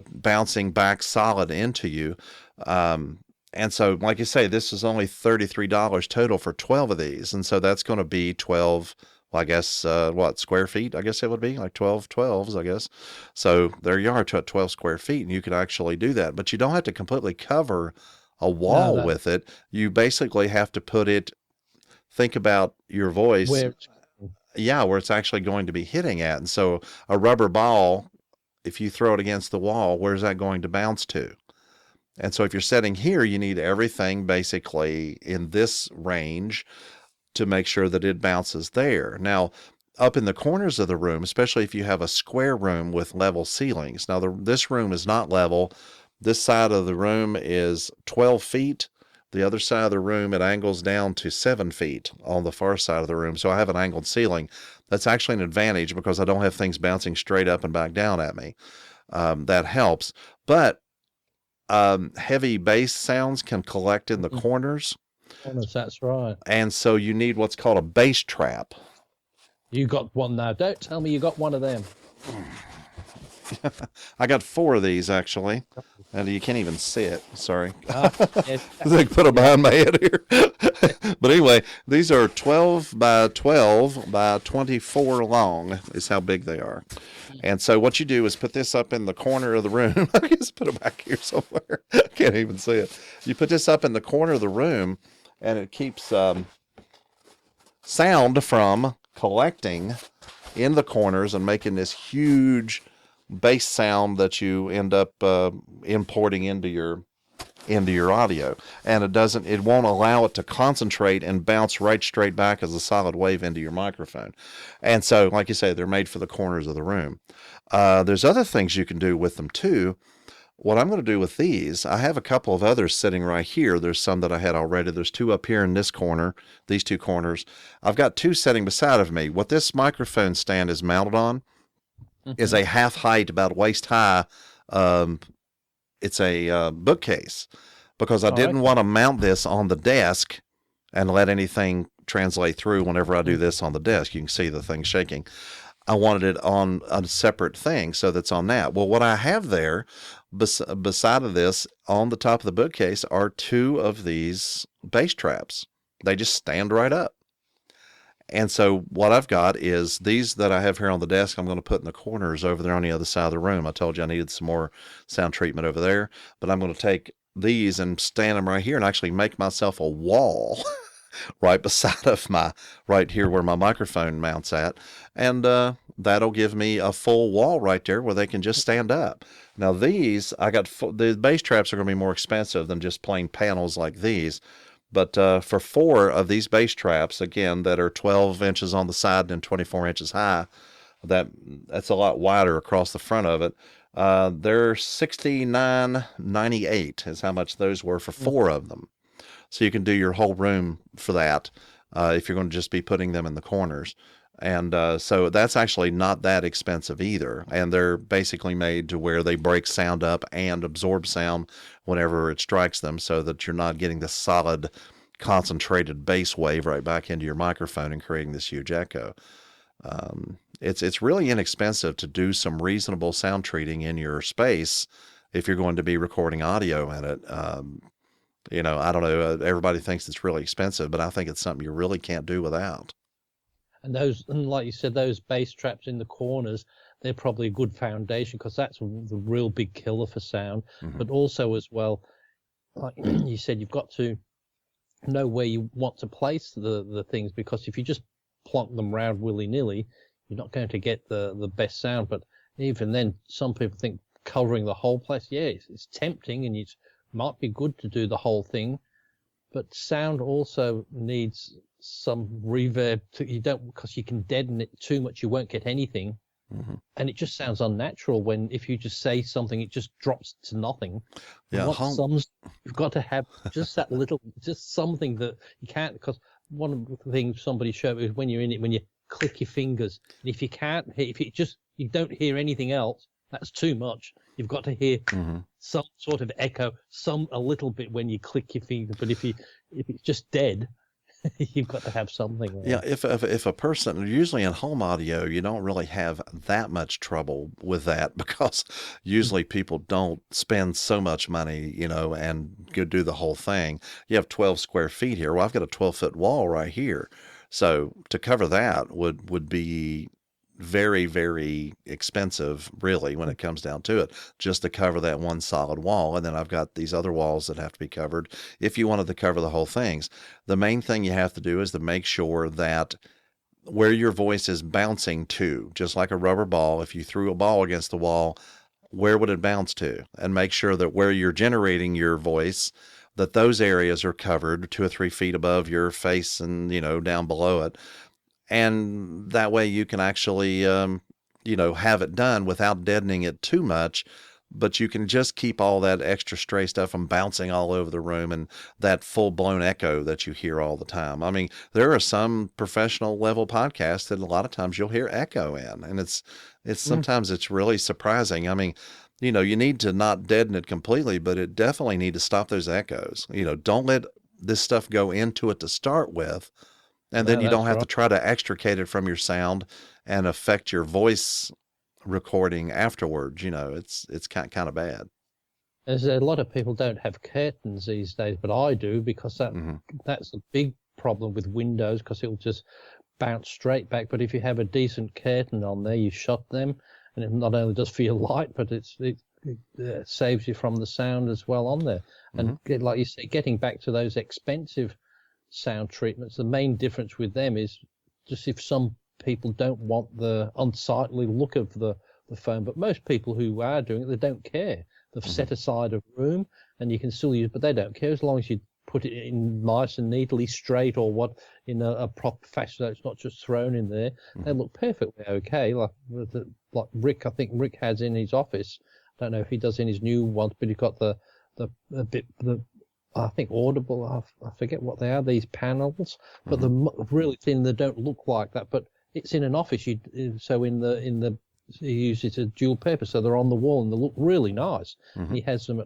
bouncing back solid into you. And so, like you say, this is only $33 total for 12 of these. And so that's going to be 12, well, I guess, square feet? I guess it would be like 12 12s, I guess. So there you are, 12 square feet, and you could actually do that. But you don't have to completely cover a wall with it. You basically have to put it, think about your voice. Where it's actually going to be hitting at. And so a rubber ball, if you throw it against the wall, where's that going to bounce to? And so if you're setting here, you need everything basically in this range to make sure that it bounces there. Now, up in the corners of the room, especially if you have a square room with level ceilings. Now, this room is not level. This side of the room is 12 feet. The other side of the room, it angles down to 7 feet on the far side of the room. So I have an angled ceiling. That's actually an advantage because I don't have things bouncing straight up and back down at me. That helps. But heavy bass sounds can collect in the corners. That's right. And so you need what's called a bass trap. You got one now. Don't tell me you got one of them. I got 4 of these, actually. And you can't even see it. Sorry. Yes. They put them behind my head here. But anyway, these are 12 by 12 by 24 long is how big they are. And so what you do is put this up in the corner of the room. I guess put it back here somewhere. I can't even see it. You put this up in the corner of the room, and it keeps sound from collecting in the corners and making this huge bass sound that you end up importing into your audio. And it won't allow it to concentrate and bounce right straight back as a solid wave into your microphone. And so, like you say, they're made for the corners of the room. There's other things you can do with them too. What I'm going to do with these, I have a couple of others sitting right here. There's some that I had already. There's 2 up here in this corner, these 2 corners. I've got 2 sitting beside of me. What this microphone stand is mounted on is a half height, about waist high. It's a bookcase, because I didn't want to mount this on the desk and let anything translate through whenever I do this on the desk. You can see the thing shaking. I wanted it on a separate thing, so that's on that. Well, what I have there beside of this on the top of the bookcase are 2 of these bass traps. They just stand right up. And so what I've got is these that I have here on the desk, I'm going to put in the corners over there on the other side of the room. I told you I needed some more sound treatment over there, but I'm going to take these and stand them right here and actually make myself a wall right beside of right here where my microphone mounts at. And that'll give me a full wall right there where they can just stand up. Now these, the bass traps are going to be more expensive than just plain panels like these. But for 4 of these bass traps, again, that are 12 inches on the side and 24 inches high, that's a lot wider across the front of it. They're $69.98 is how much those were for 4 of them. So you can do your whole room for that if you're going to just be putting them in the corners. And so that's actually not that expensive either. And they're basically made to where they break sound up and absorb sound whenever it strikes them, so that you're not getting the solid concentrated bass wave right back into your microphone and creating this huge echo. It's really inexpensive to do some reasonable sound treating in your space if you're going to be recording audio in it. I don't know, everybody thinks it's really expensive, but I think it's something you really can't do without. And like you said, those bass traps in the corners, they're probably a good foundation, because that's the real big killer for sound. Mm-hmm. But also as well, like you said, you've got to know where you want to place the things, because if you just plonk them around willy-nilly, you're not going to get the best sound. But even then, some people think covering the whole place, it's tempting, and it might be good to do the whole thing. But sound also needs some reverb. Because you can deaden it too much, you won't get anything. Mm-hmm. And it just sounds unnatural if you just say something, it just drops to nothing. Yeah, you've got to have just that little, just something that you can't, because one of the things somebody showed is when you're in it, when you click your fingers, and if you don't hear anything else, that's too much. You've got to hear some sort of echo, a little bit when you click your finger. But if it's just dead, you've got to have something. Yeah, if a person, usually in home audio, you don't really have that much trouble with that, because usually people don't spend so much money, and go do the whole thing. You have 12 square feet here. Well, I've got a 12-foot wall right here. So to cover that would be very, very expensive, really, when it comes down to it, just to cover that one solid wall. And then I've got these other walls that have to be covered if you wanted to cover the whole things. The main thing you have to do is to make sure that where your voice is bouncing to, just like a rubber ball, if you threw a ball against the wall, where would it bounce to? And make sure that where you're generating your voice, that those areas are covered 2 or 3 feet above your face and, down below it. and that way you can actually, have it done without deadening it too much. But you can just keep all that extra stray stuff from bouncing all over the room and that full blown echo that you hear all the time. I mean, there are some professional level podcasts that a lot of times you'll hear echo in, and it's sometimes it's really surprising. I mean, you need to not deaden it completely, but it definitely need to stop those echoes. Don't let this stuff go into it to start with, and then No, you don't that's have right. to try to extricate it from your sound and affect your voice recording afterwards. It's kind of bad. There's a lot of people don't have curtains these days, but I do, because Hmm. that's a big problem with windows, because it'll just bounce straight back. But if you have a decent curtain on there, you shut them, and it not only does for your light, but it saves you from the sound as well on there. And like you say, getting back to those expensive sound treatments, the main difference with them is just if some people don't want the unsightly look of the phone, but most people who are doing it, they don't care. They've set aside a room and you can still use, but they don't care as long as you put it in nice and neatly straight, or what, in a proper fashion, so it's not just thrown in there. They look perfectly okay. Like Rick, I think Rick has in his office. I don't know if he does in his new ones, but he's got the I think Audible, I forget what they are, these panels, but they're really thin. They don't look like that, but it's in an office. So he uses a dual purpose, so they're on the wall and they look really nice. He has them,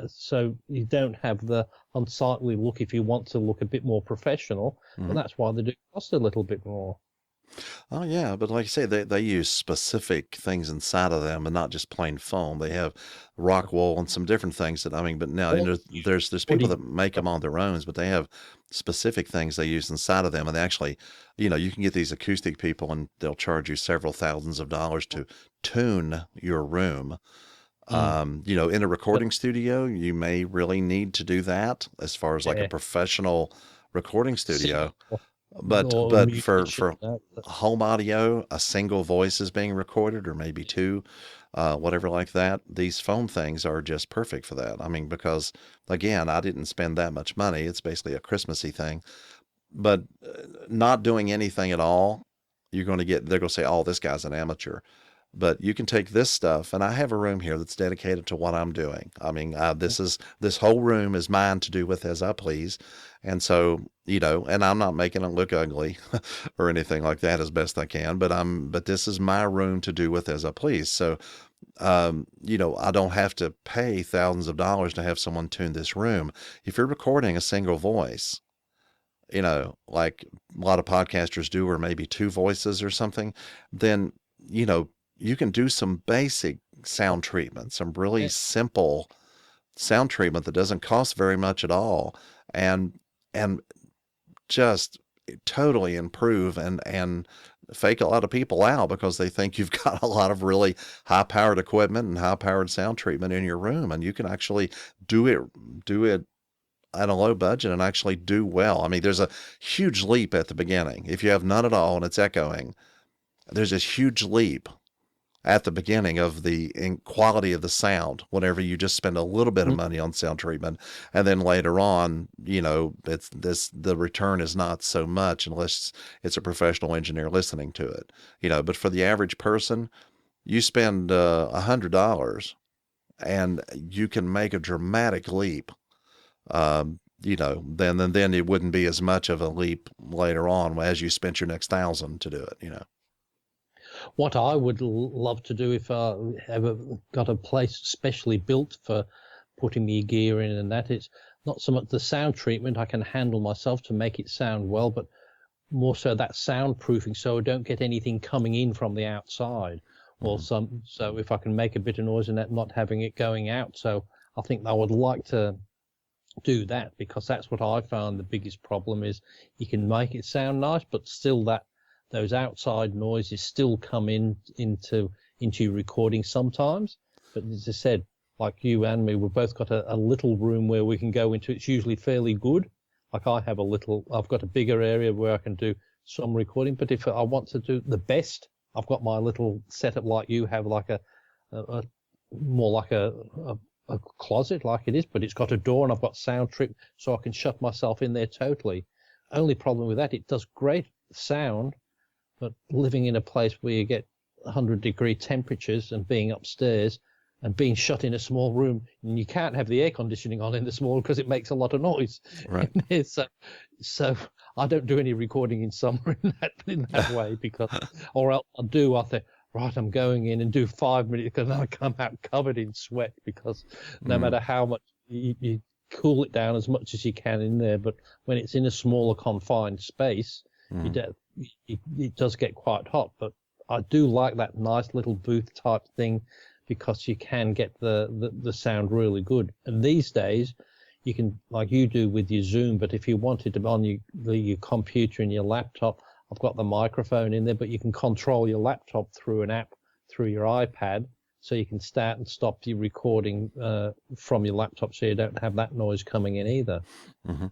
so you don't have the unsightly look if you want to look a bit more professional, and that's why they do cost a little bit more. Oh yeah, but like I say, they use specific things inside of them and not just plain foam. They have rock wool and some different things that, I mean, but now there's people that make them on their own, but they have specific things they use inside of them, and they actually, you can get these acoustic people and they'll charge you several thousands of dollars to tune your room. In a recording studio, you may really need to do that as far as like a professional recording studio. But Or for musician, home audio, a single voice is being recorded, or maybe two, whatever like that. These foam things are just perfect for that. I mean, because again, I didn't spend that much money. It's basically a Christmassy thing. But not doing anything at all, they're going to say, oh, this guy's an amateur. But you can take this stuff, and I have a room here that's dedicated to what I'm doing. I mean, this whole room is mine to do with as I please, and so and I'm not making it look ugly or anything like that, as best I can. But this is my room to do with as I please. So, I don't have to pay thousands of dollars to have someone tune this room. If you're recording a single voice, like a lot of podcasters do, or maybe two voices or something, then you can do some basic sound treatment, some really simple sound treatment that doesn't cost very much at all, and just totally improve and fake a lot of people out because they think you've got a lot of really high powered equipment and high powered sound treatment in your room, and you can actually do it at a low budget and actually do well. I mean, there's a huge leap at the beginning. If you have none at all and it's echoing, there's this huge leap at the beginning of the quality of the sound whenever you just spend a little bit of money on sound treatment, and then later on, the return is not so much unless it's a professional engineer listening to it. But for the average person, you spend $100 and you can make a dramatic leap. Then it wouldn't be as much of a leap later on as you spent your next 1,000 to do it. What I would love to do, if I ever got a place specially built for putting the gear in, and that, it's not so much the sound treatment I can handle myself to make it sound well, but more so that soundproofing, so I don't get anything coming in from the outside, or so if I can make a bit of noise and that, not having it going out. So I think I would like to do that, because that's what I found the biggest problem is. You can make it sound nice, but still those outside noises still come into your recording sometimes. But as I said, like you and me, we've both got a little room where we can go into. It's usually fairly good. Like I've got a bigger area where I can do some recording. But if I want to do the best, I've got my little setup like you have, like a more like a closet like it is, but it's got a door and I've got sound trip, so I can shut myself in there totally. Only problem with that, it does great the sound, but living in a place where you get 100-degree temperatures and being upstairs and being shut in a small room, and you can't have the air conditioning on in the small because it makes a lot of noise. Right. So I don't do any recording in summer in that way, because, or else I think, right, I'm going in and do 5 minutes, because then I come out covered in sweat, because no matter how much you cool it down as much as you can in there, but when it's in a smaller confined space, it does get quite hot. But I do like that nice little booth type thing, because you can get the sound really good. And these days, you can, like you do with your Zoom, but if you wanted to on your computer and your laptop, I've got the microphone in there, but you can control your laptop through an app through your iPad, so you can start and stop your recording from your laptop, so you don't have that noise coming in either. Mm-hmm.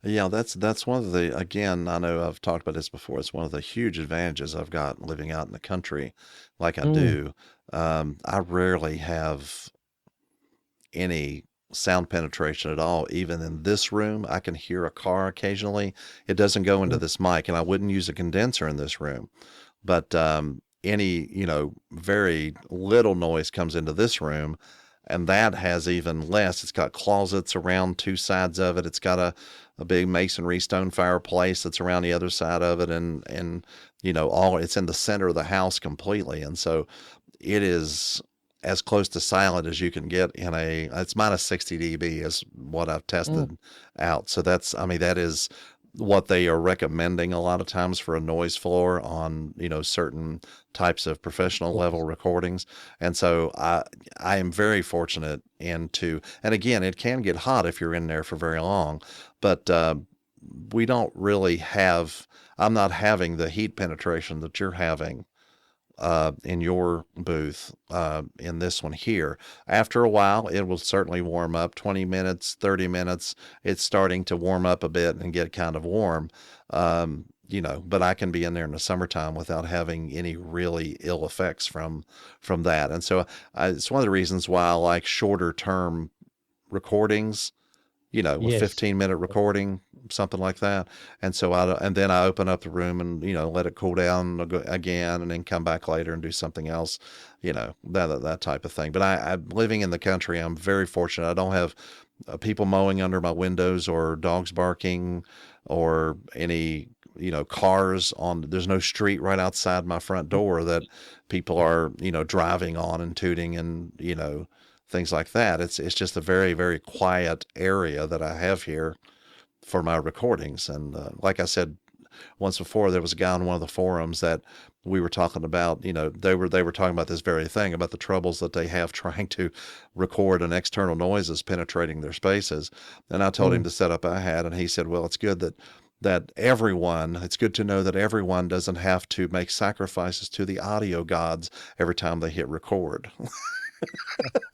Yeah, that's one of the, again, I know I've talked about this before. It's one of the huge advantages I've got living out in the country like I do. I rarely have any sound penetration at all. Even in this room, I can hear a car occasionally. It doesn't go into this mic, and I wouldn't use a condenser in this room. But any, very little noise comes into this room, and that has even less. It's got closets around two sides of it. It's got a big masonry stone fireplace that's around the other side of it, and it's in the center of the house completely. And so it is as close to silent as you can get it's minus 60 dB is what I've tested out. So that is what they are recommending a lot of times for a noise floor on, certain types of professional level recordings. And so I am very fortunate and again, it can get hot if you're in there for very long, but we don't really I'm not having the heat penetration that you're having in your booth, in this one here. After a while, it will certainly warm up. 20 minutes, 30 minutes, it's starting to warm up a bit and get kind of warm. But I can be in there in the summertime without having any really ill effects from that. And so it's one of the reasons why I like shorter term recordings, with 15-minute recording, something like that. And so then I open up the room and, let it cool down again, and then come back later and do something else, that type of thing. But I'm living in the country. I'm very fortunate. I don't have people mowing under my windows or dogs barking or any, cars there's no street right outside my front door that people are, driving on and tooting and, things like that. It's just a very, very quiet area that I have here for my recordings. And like I said once before, there was a guy on one of the forums that we were talking about, they were talking about this very thing, about the troubles that they have trying to record and external noises penetrating their spaces. And I told him to set up iHat, and he said, well, it's good it's good to know that everyone doesn't have to make sacrifices to the audio gods every time they hit record.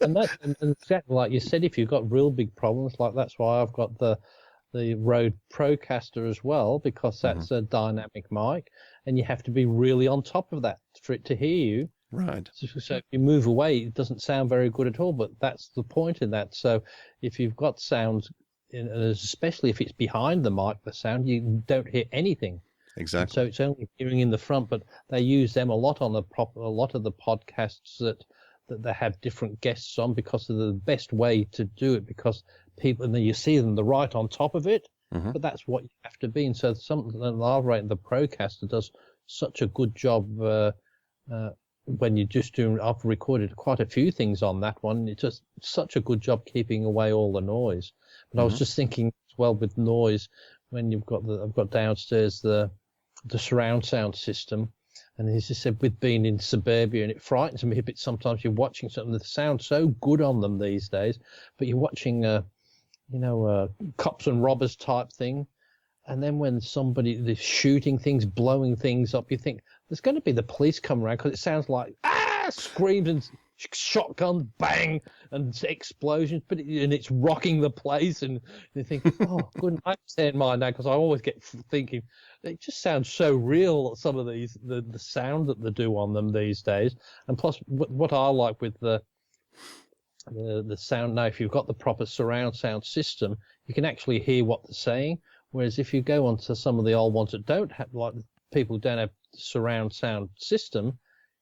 and exactly like you said, if you've got real big problems, like that's why I've got the Rode Procaster as well, because that's a dynamic mic, and you have to be really on top of that for it to hear you. Right. So if you move away, it doesn't sound very good at all, but that's the point in that. So if you've got sounds, especially if it's behind the mic, the sound, you don't hear anything. Exactly. So it's only hearing in the front, but they use them a lot on a lot of the podcasts that they have different guests on, because of the best way to do it, because people, and then you see them, they're right on top of it, but that's what you have to be. And so something that I've rated, the Procaster does such a good job when you just do. I've recorded quite a few things on that one. It's just such a good job keeping away all the noise. But I was just thinking as well with noise, when I've got downstairs the surround sound system. And as you said, with being in suburbia, and it frightens me a bit sometimes, you're watching something that sounds so good on them these days, but you're watching cops and robbers type thing, and then when they're shooting things, blowing things up, you think there's going to be the police come around, because it sounds like screams and shotguns, bang, and explosions, and it's rocking the place, and you think, oh, goodness, I understand mine now, because I always get thinking, it just sounds so real, some of these, the sound that they do on them these days. And plus, what I like with the sound now, if you've got the proper surround sound system, you can actually hear what they're saying. Whereas if you go onto some of the old ones that don't have, like people who don't have surround sound system,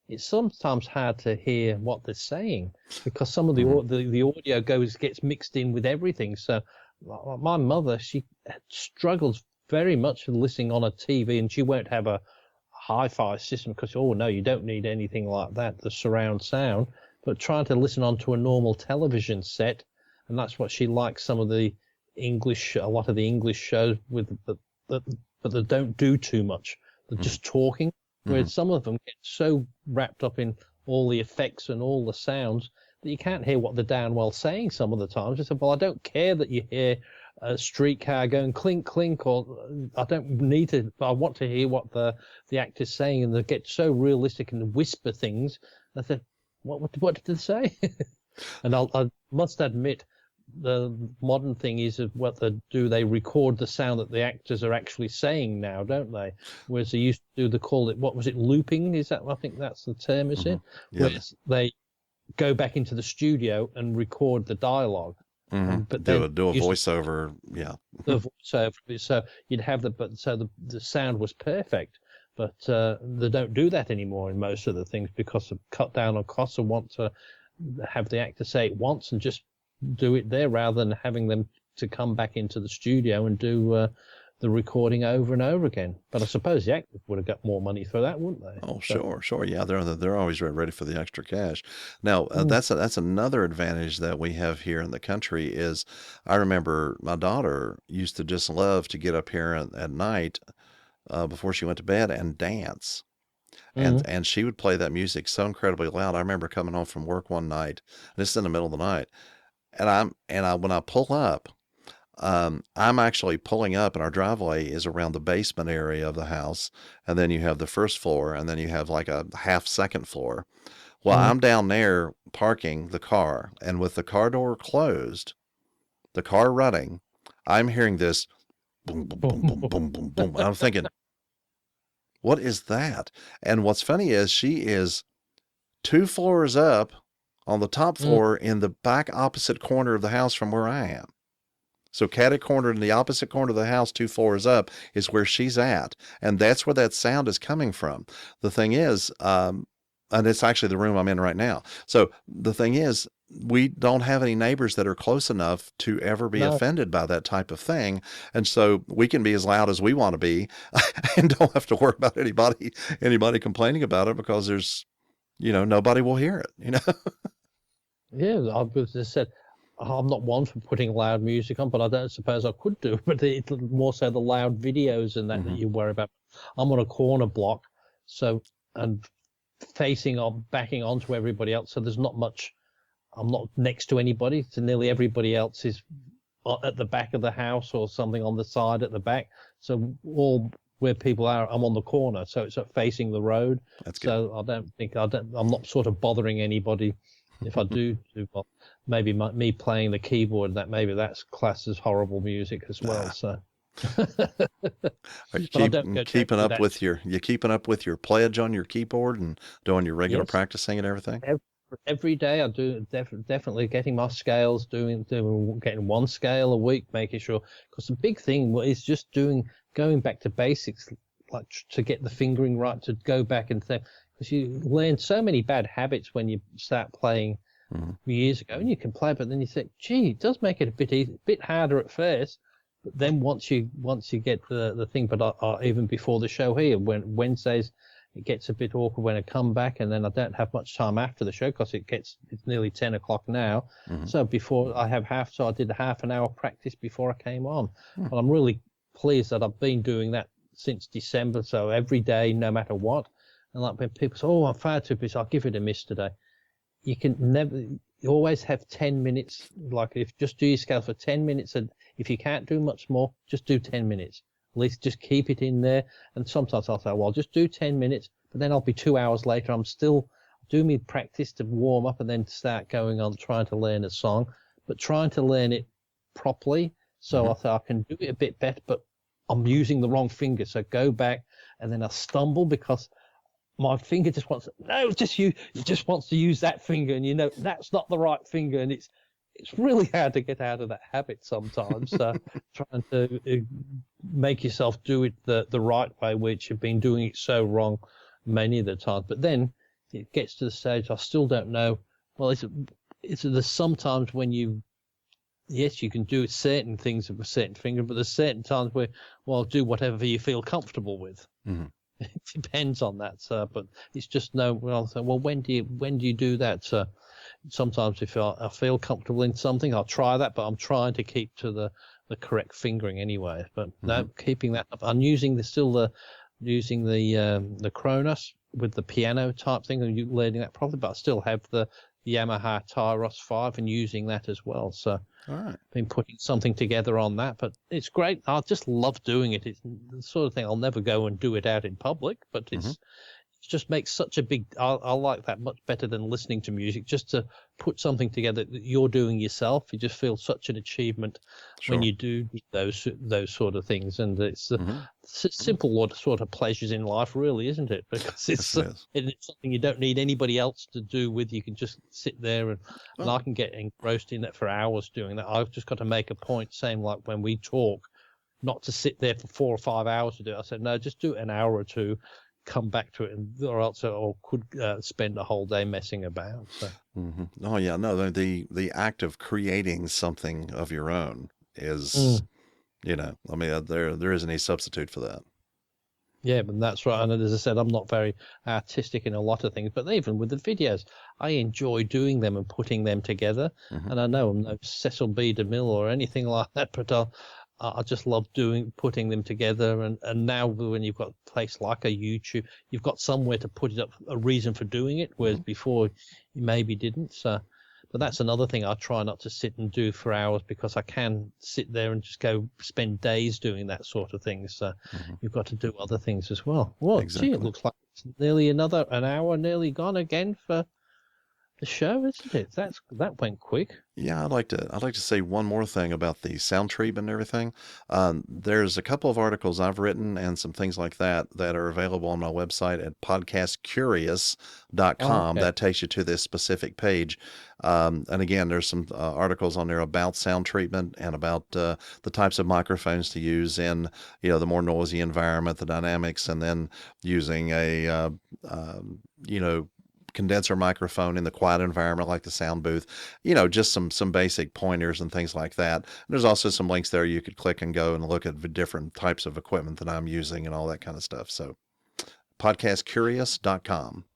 it's sometimes hard to hear what they're saying because some of the audio gets mixed in with everything. So my mother, she struggles very much with listening on a TV, and she won't have a hi-fi system because, oh no, you don't need anything like that, the surround sound. But trying to listen onto a normal television set, and that's what she likes. Some of the a lot of the English shows but they don't do too much. They're just talking. Whereas some of them get so wrapped up in all the effects and all the sounds that you can't hear what they're damn well saying some of the times. You say, well, I don't care that you hear a streetcar going clink, clink, or I don't need to, I want to hear what the actor's saying, and they get so realistic and whisper things. I said, what did they say? And I must admit, the modern thing is what they do. They record the sound that the actors are actually saying now, don't they? Whereas they used to do what was it, looping? Is that, I think that's the term, is it? Yeah. Whereas they go back into the studio and record the dialogue. But do a voiceover, yeah. The voiceover, so you'd have the sound was perfect. But they don't do that anymore in most of the things because of cut down on costs and want to have the actor say it once and just do it there rather than having them to come back into the studio and do the recording over and over again. But I suppose the actors would have got more money for that, wouldn't they? Oh, sure. Yeah, they're always ready for the extra cash. Now, that's another advantage that we have here in the country is I remember my daughter used to just love to get up here at night before she went to bed and dance. And she would play that music so incredibly loud. I remember coming home from work one night, and this is in the middle of the night, and when I pull up, I'm actually pulling up, and our driveway is around the basement area of the house, and then you have the first floor, and then you have like a half second floor. Well, I'm down there parking the car, and with the car door closed, the car running, I'm hearing this boom, boom, boom, boom, boom, boom, boom. And I'm thinking, what is that? And what's funny is she is 2 floors up on the top floor in the back opposite corner of the house from where I am. So catty corner in the opposite corner of the house, 2 floors up, is where she's at. And that's where that sound is coming from. The thing is, and it's actually the room I'm in right now. So the thing is, we don't have any neighbors that are close enough to ever be offended by that type of thing. And so we can be as loud as we want to be and don't have to worry about anybody complaining about it because there's, nobody will hear it, Yeah, I just said, I'm not one for putting loud music on, but I don't suppose I could do. But it's more so the loud videos and that you worry about. I'm on a corner block, and backing onto everybody else. So there's not much. I'm not next to anybody. So nearly everybody else is at the back of the house or something on the side at the back. So all where people are, I'm on the corner, so it's facing the road. That's good. So I'm not sort of bothering anybody. If I do, well, maybe me playing the keyboard, maybe that's classed as horrible music as well. So, are you keeping up with your pledge on your keyboard and doing your regular practicing and everything? Every day I do definitely getting my scales, getting one scale a week, making sure, because the big thing is just going back to basics, like to get the fingering right, to go back and think. Because you learn so many bad habits when you start playing years ago, and you can play, but then you think, gee, it does make it a bit harder at first. But then once you get the thing, but even before the show here, when Wednesdays, it gets a bit awkward when I come back, and then I don't have much time after the show because it's nearly 10 o'clock now. So before I have I did a half an hour practice before I came on. And I'm really pleased that I've been doing that since December. So every day, no matter what. And like when people say, I'm far too busy, I'll give it a miss today. You always have 10 minutes. Like just do your scale for 10 minutes. And if you can't do much more, just do 10 minutes. At least just keep it in there. And sometimes I'll say, well, I'll just do 10 minutes, but then I'll be 2 hours later. I'm still doing my practice to warm up and then start going on trying to learn a song, but trying to learn it properly. So I thought I can do it a bit better, but I'm using the wrong finger. So go back, and then I stumble because my finger just wants to use that finger, and that's not the right finger, and it's really hard to get out of that habit sometimes. So trying to make yourself do it the right way, which you've been doing it so wrong many of the times. But then it gets to the stage I still don't know. Well, there's sometimes when yes, you can do certain things with a certain finger, but there's certain times where, well, do whatever you feel comfortable with. Mm-hmm. It depends on that, but it's just well, when do you do that? Sometimes if I feel comfortable in something, I'll try that, but I'm trying to keep to the correct fingering anyway. But no, keeping that up. I'm using the Kronos with the piano type thing, and you learning that properly. But I still have the Yamaha Tyros 5 and using that as well. So all right, been putting something together on that, but it's great. I just love doing it. It's the sort of thing I'll never go and do it out in public, but it just makes such a big. I like that much better than listening to music. Just to put something together that you're doing yourself, you just feel such an achievement when you do those sort of things. And it's simple sort of pleasures in life, really, isn't it? Because it's something you don't need anybody else to do with. You can just sit there and I can get engrossed in that for hours doing that. I've just got to make a point, saying like when we talk, not to sit there for 4 or 5 hours to do it. I said no, just do it an hour or two. Come back to it, or else could spend a whole day messing about. So. Oh yeah, no, the act of creating something of your own is, I mean, there isn't any substitute for that. Yeah, but that's right. And as I said, I'm not very artistic in a lot of things, but even with the videos, I enjoy doing them and putting them together. And I know I'm no Cecil B. DeMille or anything like that, but I just love putting them together. And now when you've got a place like a YouTube, you've got somewhere to put it up, a reason for doing it, whereas before you maybe didn't. So, but that's another thing I try not to sit and do for hours, because I can sit there and just go spend days doing that sort of thing. So you've got to do other things as well. Well, exactly. Gee, it looks like it's nearly an hour nearly gone again for the show, isn't it? That went quick. Yeah, I'd like to say one more thing about the sound treatment and everything. There's a couple of articles I've written and some things like that are available on my website at podcastcurious.com. That takes you to this specific page. And again, there's some articles on there about sound treatment and about the types of microphones to use in, the more noisy environment, the dynamics, and then using a, condenser microphone in the quiet environment like the sound booth, just some basic pointers and things like that. And there's also some links there you could click and go and look at the different types of equipment that I'm using and all that kind of stuff. So podcastcurious.com.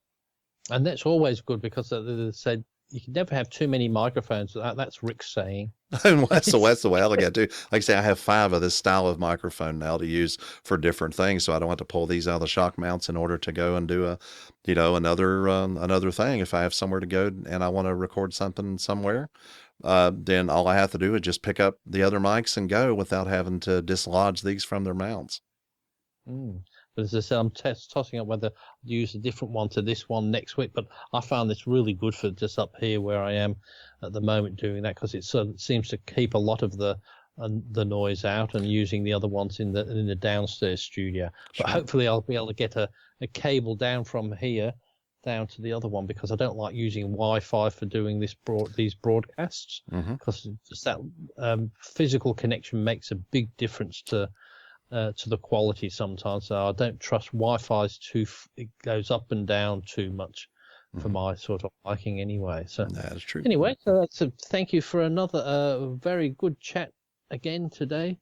And that's always good, because they said you can never have too many microphones. That's Rick's saying. And that's the way I look at it too. Like I say, I have 5 of this style of microphone now to use for different things, so I don't have to pull these out of the shock mounts in order to go and do another thing. If I have somewhere to go and I want to record something somewhere, then all I have to do is just pick up the other mics and go without having to dislodge these from their mounts. But as I said, I'm tossing up whether to use a different one to this one next week. But I found this really good for just up here where I am at the moment doing that, because it seems to keep a lot of the noise out, and using the other ones in the downstairs studio. But hopefully I'll be able to get a cable down from here down to the other one, because I don't like using Wi-Fi for doing these broadcasts, because just that physical connection makes a big difference to the quality sometimes. So I don't trust Wi-Fi's it goes up and down too much for my sort of liking anyway. So that is true. Anyway, so thank you for another very good chat again today.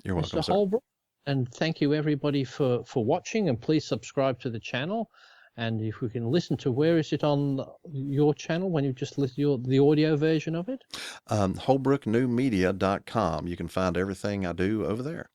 You're welcome, Mr. sir. Holbrook. And thank you everybody for watching, and please subscribe to the channel. And if we can listen to, where is it on your channel when you just listen the audio version of it? HolbrookNewMedia.com. You can find everything I do over there.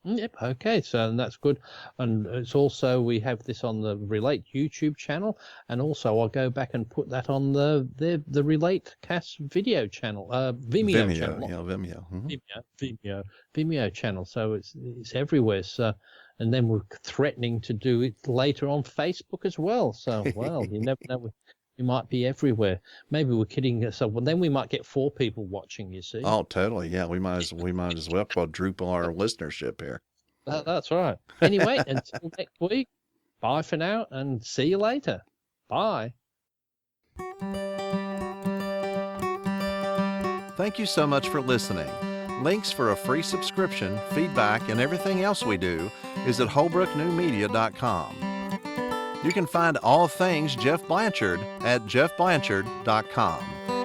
Yep. Okay. So that's good. And it's also, we have this on the Relate YouTube channel, and also I'll go back and put that on the Relate Cast video channel, Vimeo channel. Yeah, Vimeo. Vimeo channel. So it's everywhere. So, and then we're threatening to do it later on Facebook as well. So, well, you never know. We might be everywhere. Maybe we're kidding. So then we might get 4 people watching, you see. Oh, totally. Yeah, we might as well quadruple our listenership here. That's right. Anyway, until next week, bye for now, and see you later. Bye. Thank you so much for listening. Links for a free subscription, feedback, and everything else we do is at holbrooknewmedia.com. You can find all things Geoff Blanchard at jeffblanchard.com.